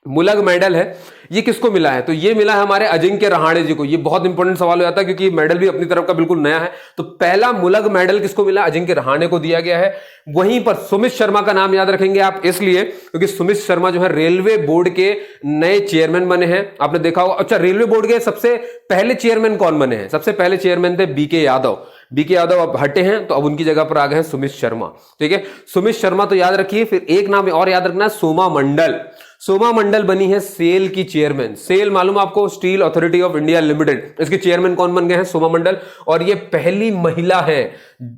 मुलग मेडल है, ये किसको मिला है? तो ये मिला है हमारे अजिंक्य रहाणे जी को। ये बहुत इंपॉर्टेंट सवाल हो जाता है क्योंकि ये मेडल भी अपनी तरफ का बिल्कुल नया है। तो पहला मुलग मेडल किसको मिला? अजिंक्य रहाणे को दिया गया है। वहीं पर सुमित शर्मा का नाम याद रखेंगे आप इसलिए क्योंकि सुमित शर्मा जो है रेलवे बोर्ड के नए चेयरमैन बने हैं। आपने देखा होगा। अच्छा, रेलवे बोर्ड के सबसे पहले चेयरमैन कौन बने हैं? सबसे पहले चेयरमैन थे BK यादव। BK यादव अब हटे हैं तो अब उनकी जगह पर आ गए हैं सुमित शर्मा, ठीक है। सुमित शर्मा तो याद रखिए। फिर एक नाम और याद रखना है, सोमा मंडल। सोमा मंडल बनी है सेल की चेयरमैन। सेल मालूम आपको, steel authority of India limited, इसके चेयरमैन कौन बन गए हैं? सोमा मंडल। और ये पहली महिला है,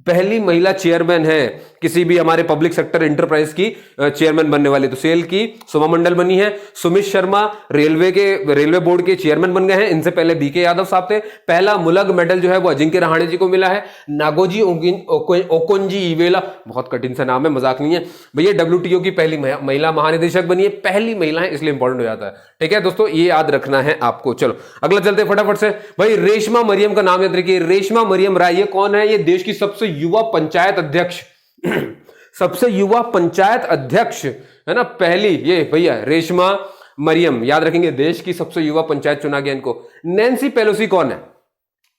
पहली महिला चेयरमैन है किसी भी हमारे पब्लिक सेक्टर एंटरप्राइज की चेयरमैन बनने वाली। तो सेल की सोमा मंडल बनी है। सुमित शर्मा रेलवे बोर्ड के चेयरमैन बन गए हैं। इनसे पहले BK यादव साहब थे। पहला मुलग मेडल जो है वो अजिंक्य रहाणे जी को मिला है। नागोजी ओकोंजी इवेला, बहुत कठिन सा नाम है, मजाक नहीं है भैया। WTO की पहली महिला महानिदेशक बनी है, पहली महिला है इसलिए इंपॉर्टेंट हो जाता है, ठीक है दोस्तों, ये याद रखना है आपको। चलो अगला चलते फटाफट से भाई। रेशमा मरियम का नाम याद रखिए। रेशमा मरियम राय, ये कौन है? ये देश की सबसे युवा पंचायत अध्यक्ष सबसे युवा पंचायत अध्यक्ष है ना, पहली ये भैया रेशमा मरियम, याद रखेंगे। देश की सबसे युवा पंचायत चुना गया इनको। नैन्सी पेलोसी कौन है?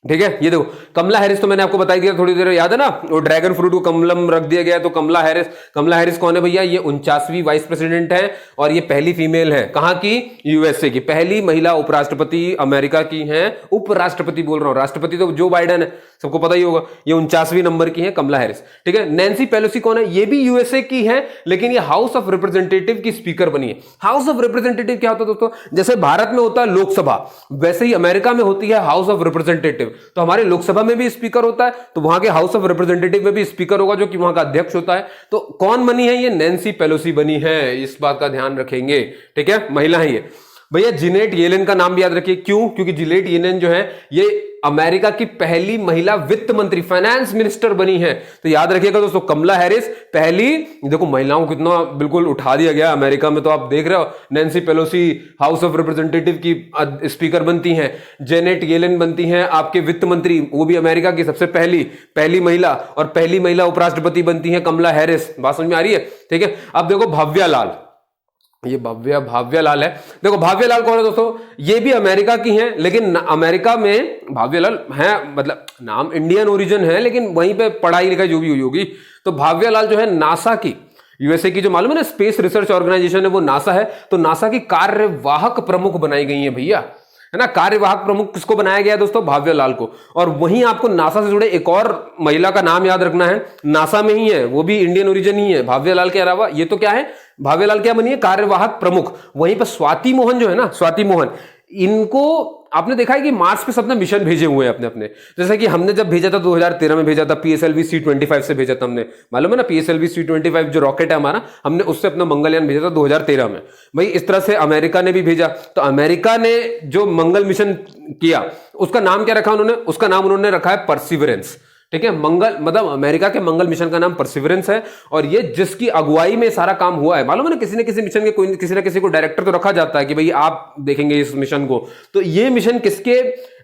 ठीक है, ये देखो कमला हैरिस तो मैंने आपको बताई दिया थोड़ी देर, याद है ना, वो ड्रैगन फ्रूट को कमलम रख दिया गया तो कमला हैरिस कौन है भैया? ये 49वीं वाइस प्रेसिडेंट है और ये पहली फीमेल है। कहां की? USA की। पहली महिला उपराष्ट्रपति अमेरिका की हैं। उपराष्ट्रपति बोल रहा हूं, राष्ट्रपति तो जो बाइडेन है, सबको पता ही होगा। ये 49वीं नंबर की है कमला हैरिस, ठीक है। नैन्सी पेलोसी कौन है? ये भी USA की है लेकिन ये हाउस ऑफ रिप्रेजेंटेटिव की स्पीकर बनी है। हाउस ऑफ रिप्रेजेंटेटिव क्या होता है दोस्तों? जैसे भारत में होता है लोकसभा, वैसे ही अमेरिका में होती है हाउस ऑफ रिप्रेजेंटेटिव। तो हमारे लोकसभा में भी स्पीकर होता है तो वहां के हाउस ऑफ रिप्रेजेंटेटिव में भी स्पीकर होगा जो कि वहां का अध्यक्ष होता है। तो कौन बनी है? ये नैन्सी पेलोसी बनी है, इस बात का ध्यान रखेंगे, ठीक है। महिला है ये भैया। जिनेट येलेन का नाम भी याद रखिए। क्यों? क्योंकि जिनेट येलेन जो है ये अमेरिका की पहली महिला वित्त मंत्री, फाइनेंस मिनिस्टर बनी है। तो याद रखिएगा दोस्तों, कमला हैरिस पहली। देखो महिलाओं को कितना बिल्कुल उठा दिया गया अमेरिका में, तो आप देख रहे हो। Nancy Pelosi house of representative की स्पीकर बनती हैं। जेनेट येलेन बनती हैं आपके वित्त मंत्री, वो भी अमेरिका की सबसे पहली महिला। और पहली महिला उपराष्ट्रपति बनती है कमला हैरिस। बात समझ में आ रही है? ठीक है। अब देखो भाव्या लाल, ये भाव्या लाल है। देखो भाव्या लाल कौन है दोस्तों? ये भी अमेरिका की हैं लेकिन अमेरिका में भाव्या लाल है, मतलब नाम इंडियन ओरिजिन है लेकिन वहीं पे पढ़ाई लिखाई जो भी हुई होगी। तो भाव्या लाल जो है नासा की, USA की जो मालूम है ना स्पेस रिसर्च ऑर्गेनाइजेशन है वो नासा है, तो नासा की कार्यवाहक प्रमुख बनाई गई है भैया, है ना। कार्यवाहक प्रमुख किसको बनाया गया दोस्तों? भाव्या लाल को। और वहीं आपको नासा से जुड़े एक और महिला का नाम याद रखना है, नासा में ही है, वो भी इंडियन ओरिजिन ही है भाव्या लाल के अलावा। ये तो क्या है? भाव्या लाल क्या बनी है? कार्यवाहक प्रमुख। वहीं पर स्वाति मोहन जो है ना, स्वाति मोहन, इनको आपने देखा है कि मार्स पे सबने मिशन भेजे हुए हैं अपने अपने। जैसे कि हमने जब भेजा था 2013 में भेजा था, PSLV C-25 से भेजा था हमने, मालूम है ना, PSLV C-25 जो रॉकेट है हमारा, हमने उससे अपना मंगलयान भेजा था 2013 में। भाई इस तरह से अमेरिका ने भी भेजा। तो अमेरिका ने जो मंगल मिशन किया उसका नाम क्या रखा उन्होंने? उसका नाम उन्होंने रखा है परसिवरेंस, ठीक है। मंगल मतलब अमेरिका के मंगल मिशन का नाम परसिवरेंस है। और ये जिसकी अगुवाई में सारा काम हुआ है, मालूम है ना, किसी न किसी मिशन के कोई किसी न किसी को डायरेक्टर तो रखा जाता है कि भाई आप देखेंगे इस मिशन को। तो ये मिशन किसके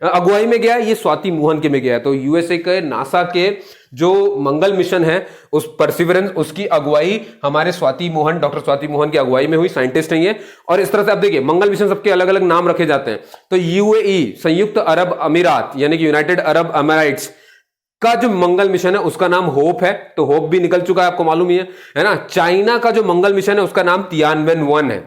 अगुवाई में गया है? ये स्वाति मोहन के में गया है। तो USA के नासा के जो मंगल मिशन है उस परसिवरेंस, उसकी अगुवाई हमारे डॉक्टर स्वाति मोहन की अगुवाई में हुई, साइंटिस्ट हैं ये। और इस तरह से आप देखिए मंगल मिशन सबके अलग अलग नाम रखे जाते हैं। तो UAE संयुक्त अरब अमीरात यानी कि यूनाइटेड अरब अमीराइट्स का जो मंगल मिशन है उसका नाम होप है, तो होप भी निकल चुका है, आपको मालूम ही है ना। चाइना का जो मंगल मिशन है उसका नाम तियानवेन-1 है,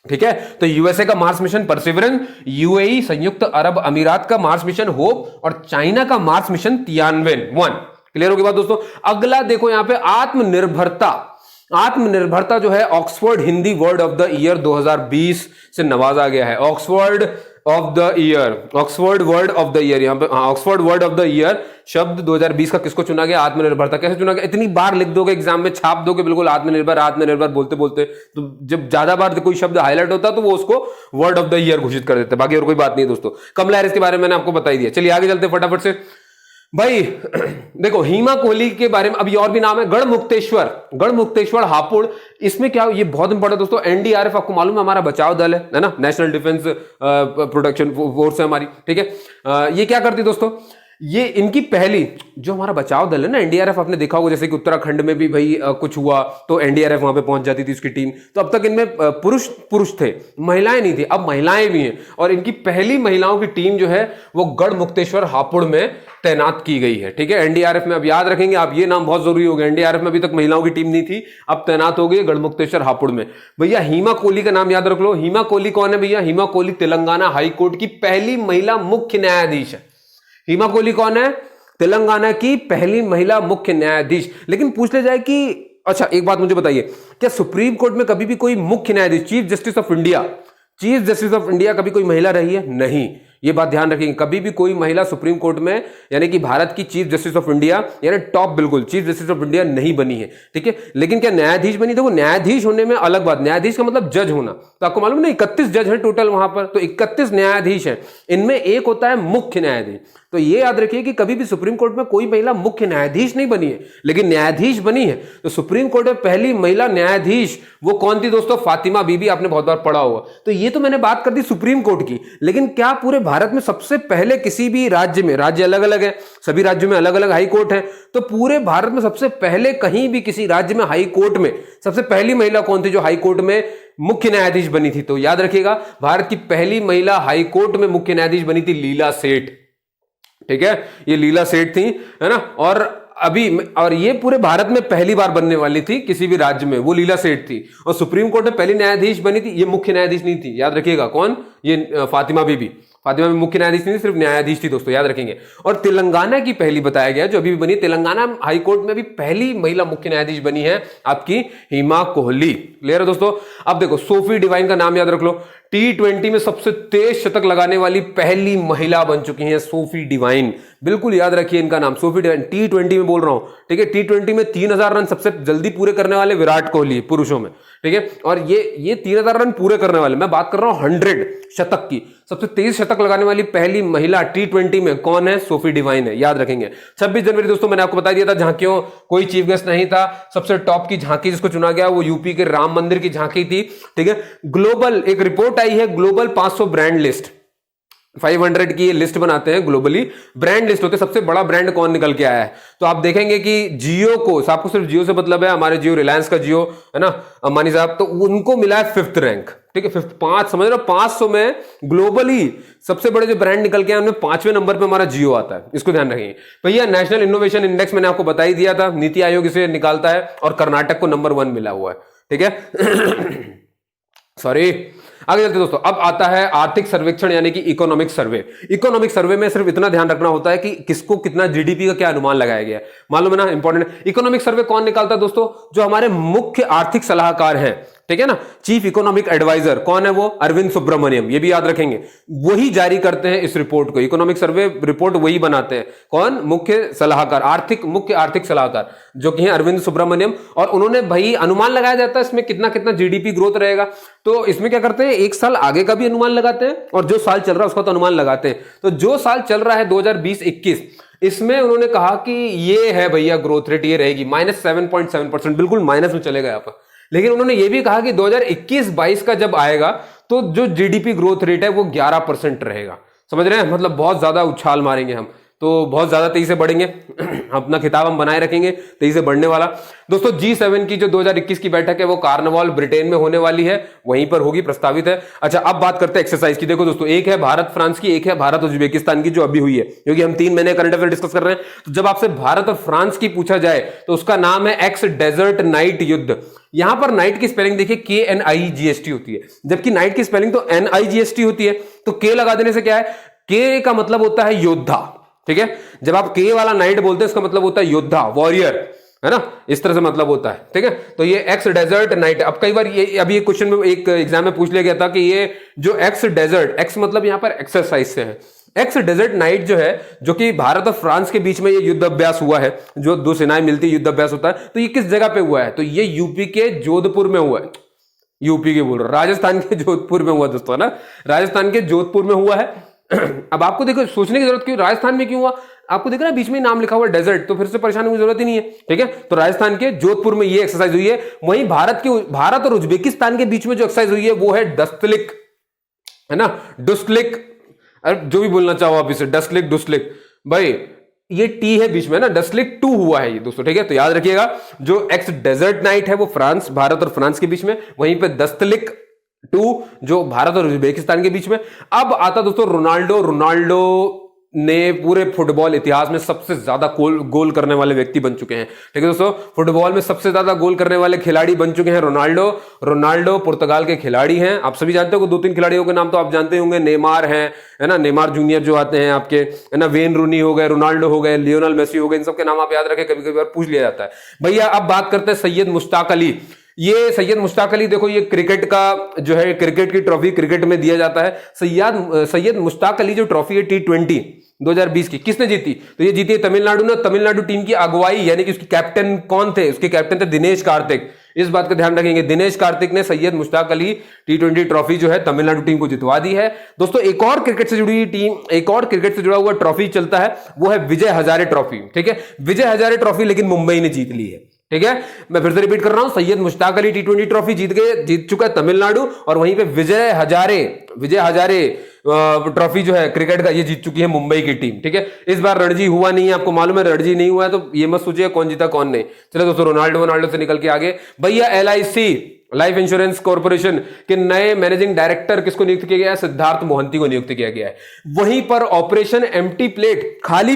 ठीक है। तो USA का मार्स मिशन परसिवरेंस, UAE संयुक्त अरब अमीरात का मार्स मिशन होप और चाइना का मार्स मिशन तियानवेन-1। क्लियर होगी बात दोस्तों। अगला देखो यहां पे आत्मनिर्भरता, आत्मनिर्भरता जो है Oxford Hindi word of the year 2020 से नवाजा गया है। Oxford of the year, Oxford word of the year, यहां पे Oxford word of the year शब्द 2020 का किसको चुना गया? आत्मनिर्भरता। कैसे चुना गया? इतनी बार लिख दोगे एग्जाम में, छाप दोगे बिल्कुल आत्मनिर्भर आत्मनिर्भर बोलते बोलते, तो जब ज्यादा बार कोई शब्द हाईलाइट होता तो वो उसको वर्ड ऑफ द ईयर घोषित कर देते। बाकी और कोई बात नहीं है दोस्तों। कमला हैरिस के बारे में मैंने आपको बता ही दिया। चलिए आगे चलते फटाफट से भाई। देखो हिमा कोहली के बारे में अभी और भी नाम है, गढ़मुक्तेश्वर हापुड़। इसमें क्या, ये बहुत इंपॉर्टेंट दोस्तों, एनडीआरएफ आपको मालूम है हमारा बचाव दल है ना, नेशनल डिफेंस प्रोटेक्शन फोर्स है हमारी, ठीक है। ये क्या करती दोस्तों, ये इनकी पहली जो हमारा बचाव दल है ना एनडीआरएफ, आपने देखा होगा जैसे कि उत्तराखंड में भी भाई कुछ हुआ तो एनडीआरएफ वहां पे पहुंच जाती थी उसकी टीम। तो अब तक इनमें पुरुष थे, महिलाएं नहीं थी, अब महिलाएं भी हैं। और इनकी पहली महिलाओं की टीम जो है वो गढ़मुक्तेश्वर हापुड़ में तैनात की गई है, ठीक है। एनडीआरएफ में अब याद रखेंगे आप, ये नाम बहुत जरूरी हो गया। एनडीआरएफ में अभी तक महिलाओं की टीम नहीं थी, अब तैनात हो गई गढ़मुक्तेश्वर हापुड़ में। भैया हिमा कोहली का नाम याद रख लो। हिमा कोहली कौन है भैया? हिमा कोहली तेलंगाना हाईकोर्ट की पहली महिला मुख्य न्यायाधीश है। हिमा कोहली कौन है? तेलंगाना की पहली महिला मुख्य न्यायाधीश। लेकिन पूछ ले जाए कि अच्छा एक बात मुझे बताइए, क्या सुप्रीम कोर्ट में कभी भी कोई मुख्य न्यायाधीश, चीफ जस्टिस ऑफ इंडिया कभी कोई महिला रही है? नहीं। ये बात ध्यान रखेंगे, कभी भी कोई महिला सुप्रीम कोर्ट में यानी कि भारत की चीफ जस्टिस ऑफ इंडिया यानी टॉप बिल्कुल चीफ जस्टिस ऑफ इंडिया नहीं बनी है, ठीक है। लेकिन क्या न्यायाधीश बनी? देखो न्यायाधीश होने में अलग बात, न्यायाधीश का मतलब जज होना। तो आपको मालूम है 31 जज हैं टोटल वहां पर, तो 31 न्यायाधीश हैं, इनमें एक होता है मुख्य न्यायाधीश। तो ये याद रखिए कि कभी भी सुप्रीम कोर्ट में कोई महिला मुख्य न्यायाधीश नहीं बनी है, लेकिन न्यायाधीश बनी है। तो सुप्रीम कोर्ट में पहली महिला न्यायाधीश वो कौन थी दोस्तों? फातिमा बीबी, आपने बहुत बार पढ़ा होगा। तो ये तो मैंने बात कर दी सुप्रीम कोर्ट की, लेकिन क्या पूरे भारत में सबसे पहले किसी भी राज्य में, राज्य अलग अलग है, सभी राज्यों में अलग अलग हाई कोर्ट है, तो पूरे भारत में सबसे पहले कहीं भी किसी राज्य में हाई कोर्ट में सबसे पहली महिला कौन थी जो हाई कोर्ट में मुख्य न्यायाधीश बनी थी? तो याद रखिएगा भारत की पहली महिला हाई कोर्ट में मुख्य न्यायाधीश बनी थी लीला सेठ, ठीक है। ये लीला सेठ थी, है ना। और ये पूरे भारत में पहली बार बनने वाली थी किसी भी राज्य में, वो लीला सेठ थी। और सुप्रीम कोर्ट में पहली न्यायाधीश बनी थी, ये मुख्य न्यायाधीश नहीं थी, याद रखिएगा। कौन? ये फातिमा बीबी मुख्य न्यायाधीश नहीं, सिर्फ न्यायाधीश थी दोस्तों, याद रखेंगे। और तेलंगाना की पहली बताया गया जो अभी भी बनी, तेलंगाना हाई कोर्ट में भी पहली महिला मुख्य न्यायाधीश बनी है आपकी हिमा कोहली। क्लियर है दोस्तों? अब देखो सोफी डिवाइन का नाम याद रख लो। T20 में सबसे तेज शतक लगाने वाली पहली महिला बन चुकी हैं सोफी डिवाइन, बिल्कुल याद रखिए इनका नाम, सोफी डिवाइन। T20 में बोल रहा हूं, ठीक है। T20 में 3000 रन सबसे जल्दी पूरे करने वाले विराट कोहली पुरुषों में, ठीक है। और ये 3000 रन पूरे करने वाले, मैं बात कर रहा हूं 100 शतक की, सबसे तेज शतक लगाने वाली पहली महिला T20 में कौन है? सोफी डिवाइन है, याद रखेंगे। 26 जनवरी दोस्तों मैंने आपको बता दिया था, झांकियों कोई चीफ गेस्ट नहीं था, सबसे टॉप की झांकी जिसको चुना गया वो यूपी के राम मंदिर की झांकी थी, ठीक है। ग्लोबल एक रिपोर्ट आई है, ग्लोबल 500 ब्रांड लिस्ट, 500 की लिस्ट बनाते हैं ग्लोबली, ब्रांड लिस्ट होते हैं, सबसे बड़ा ब्रांड कौन निकल के आया है। तो आप देखेंगे कि जियो को, आपको सिर्फ जियो से मतलब है, हमारे जियो रिलायंस का जियो है ना अंबानी साहब, तो उनको मिला है 5th रैंक, ठीक है। 5 समझ रहे हो, 500 में ग्लोबली सबसे बड़े जो ब्रांड निकल के आए उनमें 5वें नंबर पे हमारा जियो आता है, इसको ध्यान रखिए भैया। नेशनल इनोवेशन इंडेक्स मैंने आपको बता ही दिया था, नीति आयोग इसे निकालता है और कर्नाटक को नंबर 1 मिला हुआ है, ठीक है। सॉरी, आगे चलते दोस्तों। अब आता है आर्थिक सर्वेक्षण यानी कि इकोनॉमिक सर्वे। इकोनॉमिक सर्वे में सिर्फ इतना ध्यान रखना होता है कि किसको कितना जीडीपी का क्या अनुमान लगाया गया है, मालूम है ना, इंपॉर्टेंट। इकोनॉमिक सर्वे कौन निकालता है दोस्तों? जो हमारे मुख्य आर्थिक सलाहकार हैं, ठीक है ना, चीफ इकोनॉमिक एडवाइजर कौन है? वो अरविंद सुब्रमण्यम, ये भी याद रखेंगे। वही जारी करते हैं इस रिपोर्ट को, इकोनॉमिक सर्वे रिपोर्ट वही बनाते हैं। कौन? मुख्य सलाहकार, मुख्य आर्थिक सलाहकार जो कि हैं अरविंद सुब्रमण्यम। और उन्होंने भाई अनुमान लगाया जाता है इसमें कितना कितना जीडीपी ग्रोथ रहेगा। तो इसमें क्या करते हैं, एक साल आगे का भी अनुमान लगाते हैं और जो साल चल रहा है उसका तो अनुमान लगाते हैं। तो जो साल चल रहा है 2020-21, इसमें उन्होंने कहा कि ये है भैया ग्रोथ रेट, ये रहेगी -7.7%, बिल्कुल माइनस में चलेगा यहाँ पर। लेकिन उन्होंने ये भी कहा कि 2021-22 का जब आएगा तो जो जीडीपी ग्रोथ रेट है वो 11% रहेगा। समझ रहे हैं, मतलब बहुत ज्यादा उछाल मारेंगे हम, तो बहुत ज्यादा तेजी से बढ़ेंगे। अपना खिताब हम बनाए रखेंगे तेजी से बढ़ने वाला। दोस्तों G7 की जो 2021 की बैठक है वो कार्निवाल ब्रिटेन में होने वाली है, वहीं पर होगी, प्रस्तावित है। अच्छा अब बात करते हैं एक्सरसाइज की। देखो दोस्तों, एक है भारत फ्रांस की, एक है भारत उज्बेकिस्तान की जो अभी हुई है, क्योंकि हम 3 महीने करंट अफेयर डिस्कस कर रहे हैं। तो जब आपसे भारत और फ्रांस की पूछा जाए तो उसका नाम है एक्स डेजर्ट नाइट युद्ध। यहां पर नाइट की स्पेलिंग देखिए KNIGST होती है, जबकि नाइट की स्पेलिंग तो NIGST होती है। तो के लगा देने से क्या है, के का मतलब होता है योद्धा, ठीक है। जब आप के वाला नाइट बोलते हैं इसका मतलब होता है योद्धा, वॉरियर, है ना, इस तरह से मतलब होता है, ठीक है। तो ये एक्स डेजर्ट नाइट, अब कई बार ये अभी एक क्वेश्चन में एक एग्जाम में पूछ लिया गया था कि ये जो एक्स डेजर्ट, एक्स मतलब यहां पर एक्सरसाइज से है, एक्स डेजर्ट नाइट जो है, जो कि भारत और फ्रांस के बीच में ये युद्ध अभ्यास हुआ है, जो दो सेनाएं मिलती युद्ध अभ्यास होता है, तो ये किस जगह पे हुआ है? तो ये यूपी के जोधपुर में हुआ है। यूपी के बोल रहा, राजस्थान के जोधपुर में हुआ दोस्तों, ना, राजस्थान के जोधपुर में हुआ है। अब आपको देखो सोचने की जरूरत क्यों, राजस्थान में क्यों हुआ? आपको देख रहा है बीच में नाम लिखा हुआ डेजर्ट, तो फिर से परेशान होने की जरूरत ही नहीं है, ठीक है। तो राजस्थान के जोधपुर में ये एक्सरसाइज हुई है। वहीं भारत और उज्बेकिस्तान के बीच में जो एक्सरसाइज हुई है वो है डस्टलिक, है ना, डुस्टलिक, जो भी बोलना चाहो आप इसे, डस्टलिक डुस्टलिक, भाई ये टी है बीच में ना, डस्टलिक 2 हुआ है ये दोस्तों, ठीक है। तो याद रखिएगा जो एक्स डेजर्ट नाइट है वो भारत और फ्रांस के बीच में, वहीं पे डस्टलिक 2 जो भारत और उज्बेकिस्तान के बीच में। अब आता दोस्तों रोनाल्डो ने पूरे फुटबॉल इतिहास में सबसे ज्यादा गोल करने वाले व्यक्ति बन चुके हैं, ठीक है दोस्तों। फुटबॉल में सबसे ज्यादा गोल करने वाले खिलाड़ी बन चुके हैं रोनाल्डो पुर्तगाल के खिलाड़ी हैं। आप सभी जानते हो, 2-3 खिलाड़ियों के नाम तो आप जानते होंगे, नेमार हैं, है ना, नेमार जूनियर जो आते हैं आपके, है ना, वेन रूनी हो गए, रोनाल्डो हो गए, लियोनेल मेसी हो गए, इन सबके नाम आप याद रखें, कभी कभी पूछ लिया जाता है। भैया अब बात करते हैं सैयद मुश्ताक अली। ये सैयद मुश्ताक अली देखो, ये क्रिकेट का जो है, क्रिकेट की ट्रॉफी क्रिकेट में दिया जाता है। सैयद मुश्ताक अली जो ट्रॉफी है T20 2020 की, किसने जीती? तो ये जीती है तमिलनाडु ने। तमिलनाडु टीम की अगुवाई यानी कि उसके कैप्टन कौन थे? उसके कैप्टन थे दिनेश कार्तिक। इस बात का ध्यान रखेंगे, दिनेश कार्तिक ने सैयद मुश्ताक अली T20 ट्रॉफी जो है तमिलनाडु टीम को जितवा दी है। दोस्तों एक और क्रिकेट से जुड़ी टीम, एक और क्रिकेट से जुड़ा हुआ ट्रॉफी चलता है, वो है विजय हजारे ट्रॉफी, ठीक है। विजय हजारे ट्रॉफी लेकिन मुंबई ने जीत ली है, ठीक है। मैं फिर से रिपीट कर रहा हूं, सैयद मुश्ताक अली T20 ट्रॉफी जीत चुका है तमिलनाडु, और वहीं पे विजय हजारे ट्रॉफी जो है क्रिकेट का, ये जीत चुकी है मुंबई की टीम, ठीक है। इस बार रणजी हुआ नहीं है, आपको मालूम है, रणजी नहीं हुआ है, तो ये मत सोचिए कौन जीता कौन नहीं। चलो दोस्तों रोनाल्डो से निकल के आगे, भैया LIC लाइफ इंश्योरेंस कॉर्पोरेशन के नए मैनेजिंग डायरेक्टर किसको नियुक्त किया गया है? सिद्धार्थ मोहंती को नियुक्त किया गया है। वहीं पर ऑपरेशन एम्प्टी प्लेट, खाली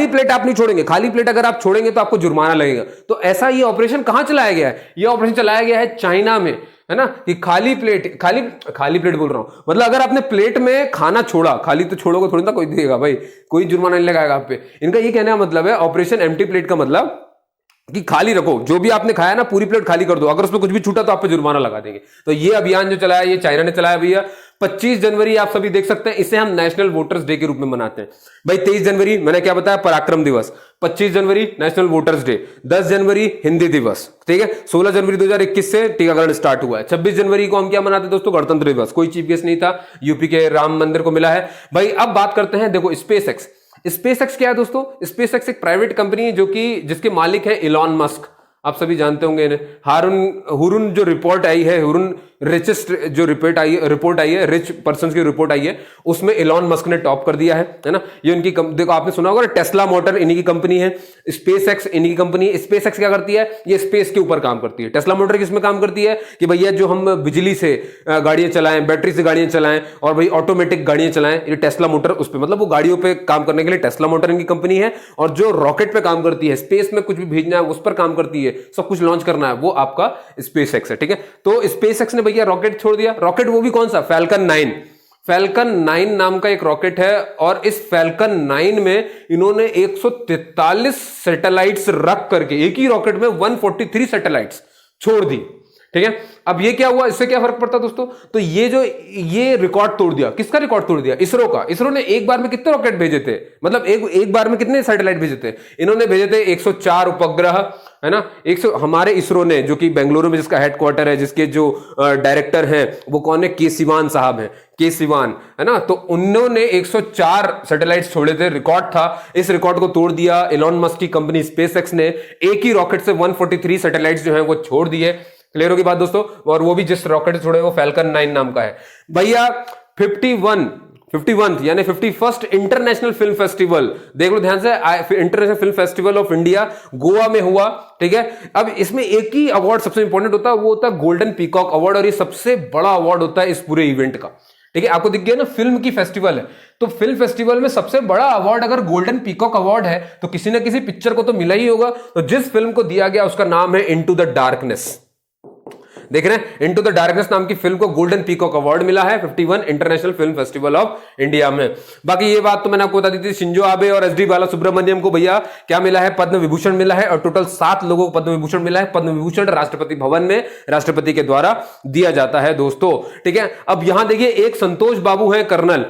प्लेट आप नहीं छोड़ेंगे, खाली प्लेट अगर आप छोड़ेंगे तो आपको जुर्माना लगेगा। तो ऐसा ये ऑपरेशन कहां चलाया गया है? ये ऑपरेशन चलाया गया है चाइना में, है ना, कि खाली प्लेट बोल रहा हूं, मतलब अगर आपने प्लेट में खाना छोड़ा, खाली तो छोड़ोगे थोड़ी ना कोई देगा भाई, कोई जुर्माना नहीं लगाएगा आप पे। इनका ये कहने का मतलब है ऑपरेशन एम्प्टी प्लेट का मतलब कि खाली रखो, जो भी आपने खाया ना पूरी प्लेट खाली कर दो, अगर उसमें कुछ भी छूटा तो आप पे जुर्माना लगा देंगे। तो ये अभियान जो चलाया ये चाइना ने चलाया भैया। 25 जनवरी आप सभी देख सकते हैं, इसे हम नेशनल वोटर्स डे के रूप में मनाते हैं। भाई 23 जनवरी मैंने क्या बताया, पराक्रम दिवस, 25 जनवरी नेशनल वोटर्स डे, 10 जनवरी हिंदी दिवस, ठीक है। 16 जनवरी 2021 से टीकाकरण स्टार्ट हुआ है। 26 जनवरी को हम क्या मनाते हैं दोस्तों? गणतंत्र दिवस। कोई चीफ गेस्ट नहीं था, यूपी के राम मंदिर को मिला है। भाई अब बात करते हैं, देखो स्पेस एक्स क्या है दोस्तों? स्पेस एक्स एक प्राइवेट कंपनी है जिसके मालिक है इलॉन मस्क, आप सभी जानते होंगे इन्हें। हुरुन जो रिपोर्ट आई है, हुरुन रिचेस्ट जो रिपोर्ट आई है, रिच पर्सन की रिपोर्ट आई है, उसमें इलॉन मस्क ने टॉप कर दिया है ना। ये उनकी देखो आपने सुना होगा टेस्ला मोटर इन्हीं की कंपनी है, स्पेस एक्स इन्हीं की कंपनी है। स्पेस एक्स क्या करती है? ये स्पेस के ऊपर काम करती है। टेस्ला मोटर किसमें काम करती है? कि भैया जो हम बिजली से गाड़ियां चलाएं, बैटरी से गाड़ियां चलाएं और भाई ऑटोमेटिक गाड़ियां चलाएं, ये टेस्ला मोटर उस पर, मतलब वो गाड़ियों पे काम करने के लिए टेस्ला मोटर इनकी कंपनी है। और जो रॉकेट पे काम करती है, स्पेस में कुछ भी भेजना है उस पर काम करती है, सब कुछ लॉन्च करना है, वो आपका स्पेस एक्स है, ठीक है। तो स्पेस एक्स ने भैया रॉकेट छोड़ दिया। रॉकेट वो भी कौन सा? फैल्कन 9 नाम का एक रॉकेट है, और इस फैल्कन 9 में इन्होंने 143 सैटेलाइट्स रख करके एक ही रॉकेट में 143 सैटेलाइट्स छोड़ दी, ठीक है। अब ये क्या हुआ, इससे क्या फर्क पड़ता दोस्तों? तो ये रिकॉर्ड तोड़ दिया। किसका रिकॉर्ड तोड़ दिया? इसरो का। इसरो ने एक बार में कितने रॉकेट भेजे थे, मतलब एक बार में कितने सैटेलाइट भेजे थे? इन्होंने भेजे थे 104 उपग्रह, है ना। हमारे इसरो ने, जो कि बेंगलुरु में जिसका हेडक्वार्टर है, जिसके जो डायरेक्टर हैं वो कौन है? के सिवान साहब हैं, के सिवान, है ना। तो उन्होंने 104 सैटेलाइट्स छोड़े थे, रिकॉर्ड था। इस रिकॉर्ड को तोड़ दिया इलॉन मस्क की कंपनी स्पेस एक्स ने। एक ही रॉकेट से 143 सैटेलाइट्स जो है वो छोड़ दिए। क्लियर होगी बात दोस्तों? और वो भी जिस रॉकेट से छोड़े वो फैल्कन 9 नाम का है भैया। 51 यानी 51st इंटरनेशनल फिल्म फेस्टिवल, देख लो ध्यान से, international film festival of India Goa में हुआ, ठीक है। अब इसमें एक ही अवार्ड सबसे इंपॉर्टेंट होता है, वो होता है गोल्डन पीकॉक अवार्ड, और ये सबसे बड़ा अवार्ड होता है इस पूरे इवेंट का, ठीक है। आपको दिख गया ना, फिल्म की फेस्टिवल है, तो फिल्म फेस्टिवल में सबसे बड़ा अवार्ड अगर गोल्डन पीकॉक अवार्ड है तो किसी ना किसी पिक्चर को तो मिला ही होगा। तो जिस फिल्म को दिया गया उसका नाम है इनटू द डार्कनेस। देख रहे हैं, इनटू द डार्कनेस नाम की फिल्म को गोल्डन पीकॉक अवार्ड मिला है 51 international film festival of India में। बाकी ये बात तो मैंने आपको बता दी थी। शिंजो आबे और एसडी बाला सुब्रमण्यम को भैया क्या मिला है, पद्म विभूषण मिला है, और टोटल 7 लोगों को पद्म विभूषण मिला है। पद्म विभूषण राष्ट्रपति भवन में राष्ट्रपति के द्वारा दिया जाता है दोस्तों, ठीक है। अब यहां देखिए एक संतोष बाबू है, कर्नल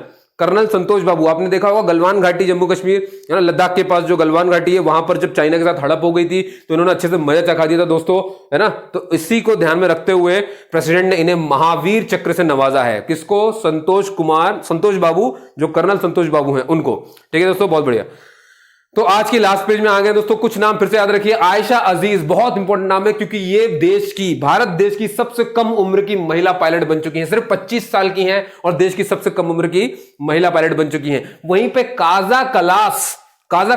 संतोष बाबू, आपने देखा होगा गलवान घाटी जम्मू कश्मीर है ना, लद्दाख के पास जो गलवान घाटी है, वहां पर जब चाइना के साथ हड़प हो गई थी तो इन्होंने अच्छे से मजा चखा दिया था दोस्तों, है ना। तो इसी को ध्यान में रखते हुए प्रेसिडेंट ने इन्हें महावीर चक्र से नवाजा है। किसको? संतोष बाबू, जो कर्नल संतोष बाबू हैं उनको, ठीक है दोस्तों, बहुत बढ़िया। तो आज की लास्ट पेज में आ गए दोस्तों। कुछ नाम फिर से याद रखिए। आयशा अजीज बहुत इंपॉर्टेंट नाम है, क्योंकि ये भारत देश की सबसे कम उम्र की महिला पायलट बन चुकी हैं। सिर्फ 25 साल की हैं और देश की सबसे कम उम्र की महिला पायलट बन चुकी हैं। वहीं पे काजा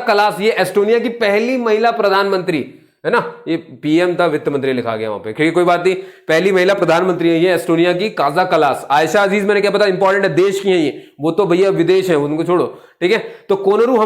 कलास ये एस्टोनिया की पहली महिला प्रधानमंत्री, है ना। ये पीएम था, वित्त मंत्री लिखा गया वहां पे, कोई बात नहीं। पहली महिला प्रधानमंत्री है ये एस्टोनिया की, काजा कलास। आयशा अजीज मैंने क्या पता, इंपॉर्टेंट है, देश की है ये, वो तो भैया विदेश है, उनको छोड़ो, ठीक है। तो कोनोरू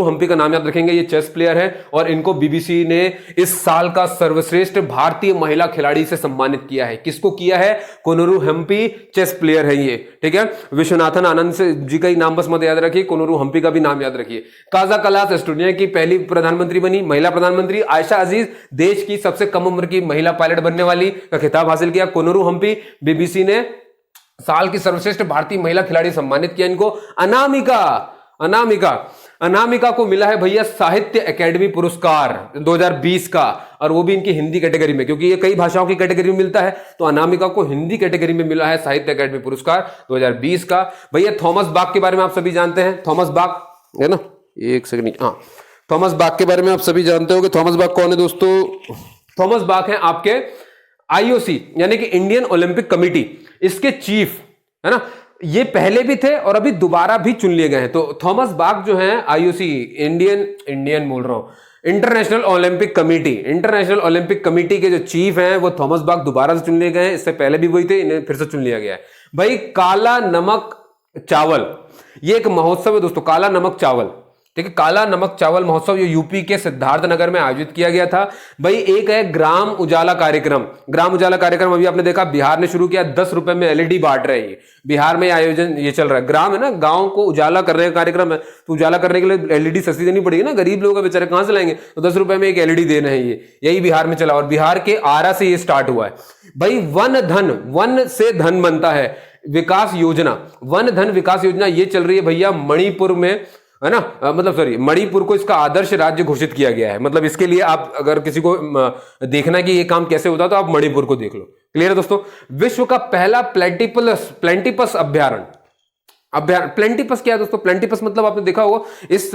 हम्पी का नाम याद रखेंगे, ये चेस प्लेयर है और इनको बीबीसी ने इस साल का सर्वश्रेष्ठ भारतीय महिला खिलाड़ी से सम्मानित किया है। किसको किया है? कोनोरू हम्पी चेस प्लेयर है ये, ठीक है। विश्वनाथन आनंद जी का ही नाम बस मत याद रखिए, कोनोरू हम्पी का भी नाम याद रखिए। काजा कलास एस्टोनिया की पहली प्रधानमंत्री बनी, महिला प्रधानमंत्री। आयशा अजीज देश की सबसे कम उम्र की महिला पायलट बनने वाली का खिताब हासिल किया। कोनोरू हम्पी बीबीसी ने साल की सर्वश्रेष्ठ भारतीय महिला खिलाड़ी सम्मानित किया इनको। अनामिका को मिला है भैया साहित्य अकेडमी पुरस्कार 2020 का, और वो भी इनकी हिंदी कैटेगरी में, क्योंकि ये कई भाषाओं की कैटेगरी में मिलता है। तो अनामिका को हिंदी कैटेगरी में मिला है साहित्य अकेडमी पुरस्कार 2020 का। भैया थॉमस बाक के बारे में आप सभी जानते हैं, थॉमस बाक है ना, एक सेकंड, हाँ, थॉमस बाक के बारे में आप सभी जानते हो कि थॉमस बाक कौन है दोस्तों। थॉमस बाक है आपके आईओसी यानी कि इंडियन ओलंपिक कमेटी, इसके चीफ, है ना। ये पहले भी थे और अभी दोबारा भी चुन लिए गए हैं। तो थॉमस बाक जो है आईओसी इंडियन बोल रहा हूं, इंटरनेशनल ओलंपिक कमेटी के जो चीफ हैं वो थॉमस बाक दोबारा से चुन लिए गए हैं। इससे पहले भी वही थे, इन्हें फिर से चुन लिया गया है। भाई काला नमक चावल, ये एक महोत्सव है दोस्तों, काला नमक चावल, ठीक है। काला नमक चावल महोत्सव ये यूपी के सिद्धार्थ नगर में आयोजित किया गया था। भाई एक है ग्राम उजाला कार्यक्रम अभी आपने देखा बिहार ने शुरू किया, 10 रुपए में एलईडी बांट रहे हैं। बिहार में आयोजन ये चल रहा है, ग्राम है ना, गांव को उजाला करने का कार्यक्रम है। तो उजाला करने के लिए एलईडी सस्ती देनी पड़ेगी ना, गरीब लोग बेचारे कहां से लाएंगे, तो 10 रुपए में एक एलईडी देना है। यही बिहार में चला और बिहार के आरा से ये स्टार्ट हुआ है। भाई वन से धन बनता है विकास योजना, वन धन विकास योजना ये चल रही है भैया मणिपुर में, है ना, मणिपुर को इसका आदर्श राज्य घोषित किया गया है। मतलब इसके लिए आप अगर किसी को देखना है कि ये काम कैसे होता है तो आप मणिपुर को देख लो। क्लियर है दोस्तों। विश्व का पहला प्लेंटिपस अभ्यारण्य, प्लेंटिपस क्या है दोस्तों? प्लेंटिपस मतलब आपने देखा होगा इस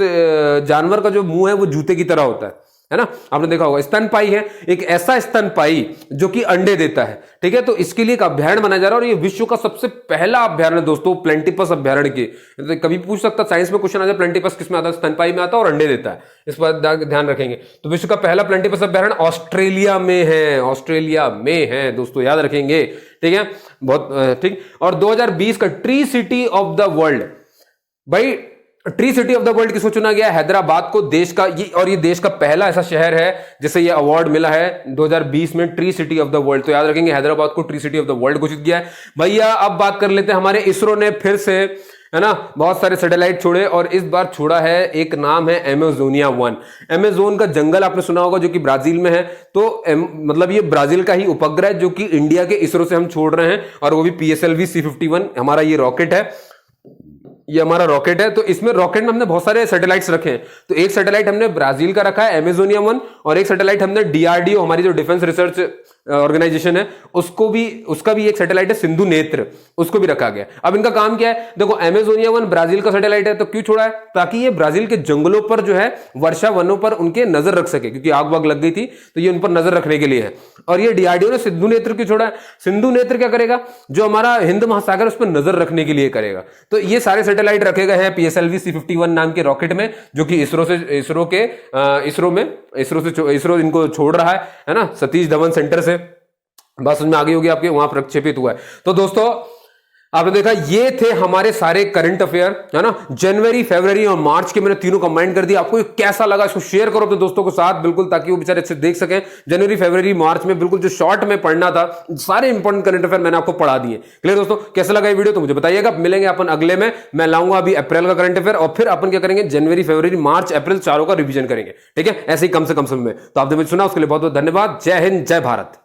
जानवर का जो मुंह है वो जूते की तरह होता है ना, आपने देखा होगा। स्तनपाई है, एक ऐसा स्तनपाई जो कि अंडे देता है, ठीक है। तो इसके लिए एक अभ्यारण्य बनाया जा रहा है और ये विश्व का सबसे पहला अभ्यारण्य दोस्तों, प्लेंटिपस अभ्यारण्य की। तो कभी पूछ सकता साइंस में क्वेश्चन आ जाए, प्लेंटिपस किसमें आता है? स्तनपाई में आता है और अंडे देता है, इस पर ध्यान रखेंगे। तो विश्व का पहला प्लेंटिपस अभ्यारण्य ऑस्ट्रेलिया में है दोस्तों, याद रखेंगे, ठीक है, बहुत ठीक। और 2020 का tree city of the world, भाई tree city of the world किसको चुना गया? हैदराबाद को, देश का ये देश का पहला ऐसा शहर है जिसे ये अवार्ड मिला है 2020 में, tree city of the world. तो याद रखेंगे हैदराबाद को tree city of the world घोषित किया है। भैया अब बात कर लेते हैं, हमारे इसरो ने फिर से, है ना, बहुत सारे सैटेलाइट छोड़े और इस बार छोड़ा है, एक नाम है अमेजोनिया 1। अमेजोन का जंगल आपने सुना होगा जो कि ब्राजील में है। तो मतलब ये ब्राजील का ही उपग्रह जो कि इंडिया के इसरो से हम छोड़ रहे हैं, और वो भी PSLV C51 हमारा ये रॉकेट है, ये हमारा रॉकेट है। तो इसमें रॉकेट में हमने बहुत सारे सैटेलाइट्स रखे हैं। तो एक सैटेलाइट हमने ब्राजील का रखा है अमेजोनिया 1, और एक सैटेलाइट हमने DRDO हमारी जो डिफेंस रिसर्च ऑर्गेनाइजेशन है उसका भी एक सैटेलाइट है सिंधु नेत्र, उसको भी रखा गया। अब इनका काम क्या है? देखो अमेजोनिया 1 ब्राजील का सैटेलाइट है, तो क्यों छोड़ा है? ताकि ये ब्राजील के जंगलों पर जो है, वर्षा वनों पर उनके नजर रख सके, क्योंकि आग वाग लग गई थी, तो ये उन पर नजर रखने के लिए है। और ये DRDO ने सिंधु नेत्र क्यों छोड़ा है? सिंधु नेत्र क्या करेगा? जो हमारा हिंद महासागर उस पर नजर रखने के लिए करेगा। तो ये सारे सैटेलाइट रखे गए हैं PSLV C51 नाम के रॉकेट में, जो कि इसरो इनको छोड़ रहा है ना, सतीश धवन सेंटर से। बस उसमें आगे होगी आपके, वहां प्रक्षेपित हुआ है। तो दोस्तों आपने देखा ये थे हमारे सारे करंट अफेयर, है ना, जनवरी, फरवरी और मार्च के मैंने तीनों कंबाइन कर दिया। आपको ये कैसा लगा इसको शेयर करो अपने दोस्तों के साथ बिल्कुल, ताकि वो बेचारे अच्छे देख सकें। जनवरी, फरवरी, मार्च में बिल्कुल जो शॉर्ट में पढ़ना था, सारे इंपॉर्टेंट करंट अफेयर मैंने आपको पढ़ा दिए। क्लियर दोस्तों, कैसा लगा ये वीडियो तो मुझे बताइएगा। मिलेंगे अपन अगले में, मैं लाऊंगा अभी अप्रैल का करंट अफेयर और फिर अपन क्या करेंगे, जनवरी, फरवरी, मार्च, अप्रैल चारों का रिवीजन करेंगे। ठीक है, ऐसे ही कम से कम समय में। तो आपने मुझे सुना उसके लिए बहुत बहुत धन्यवाद। जय हिंद, जय भारत।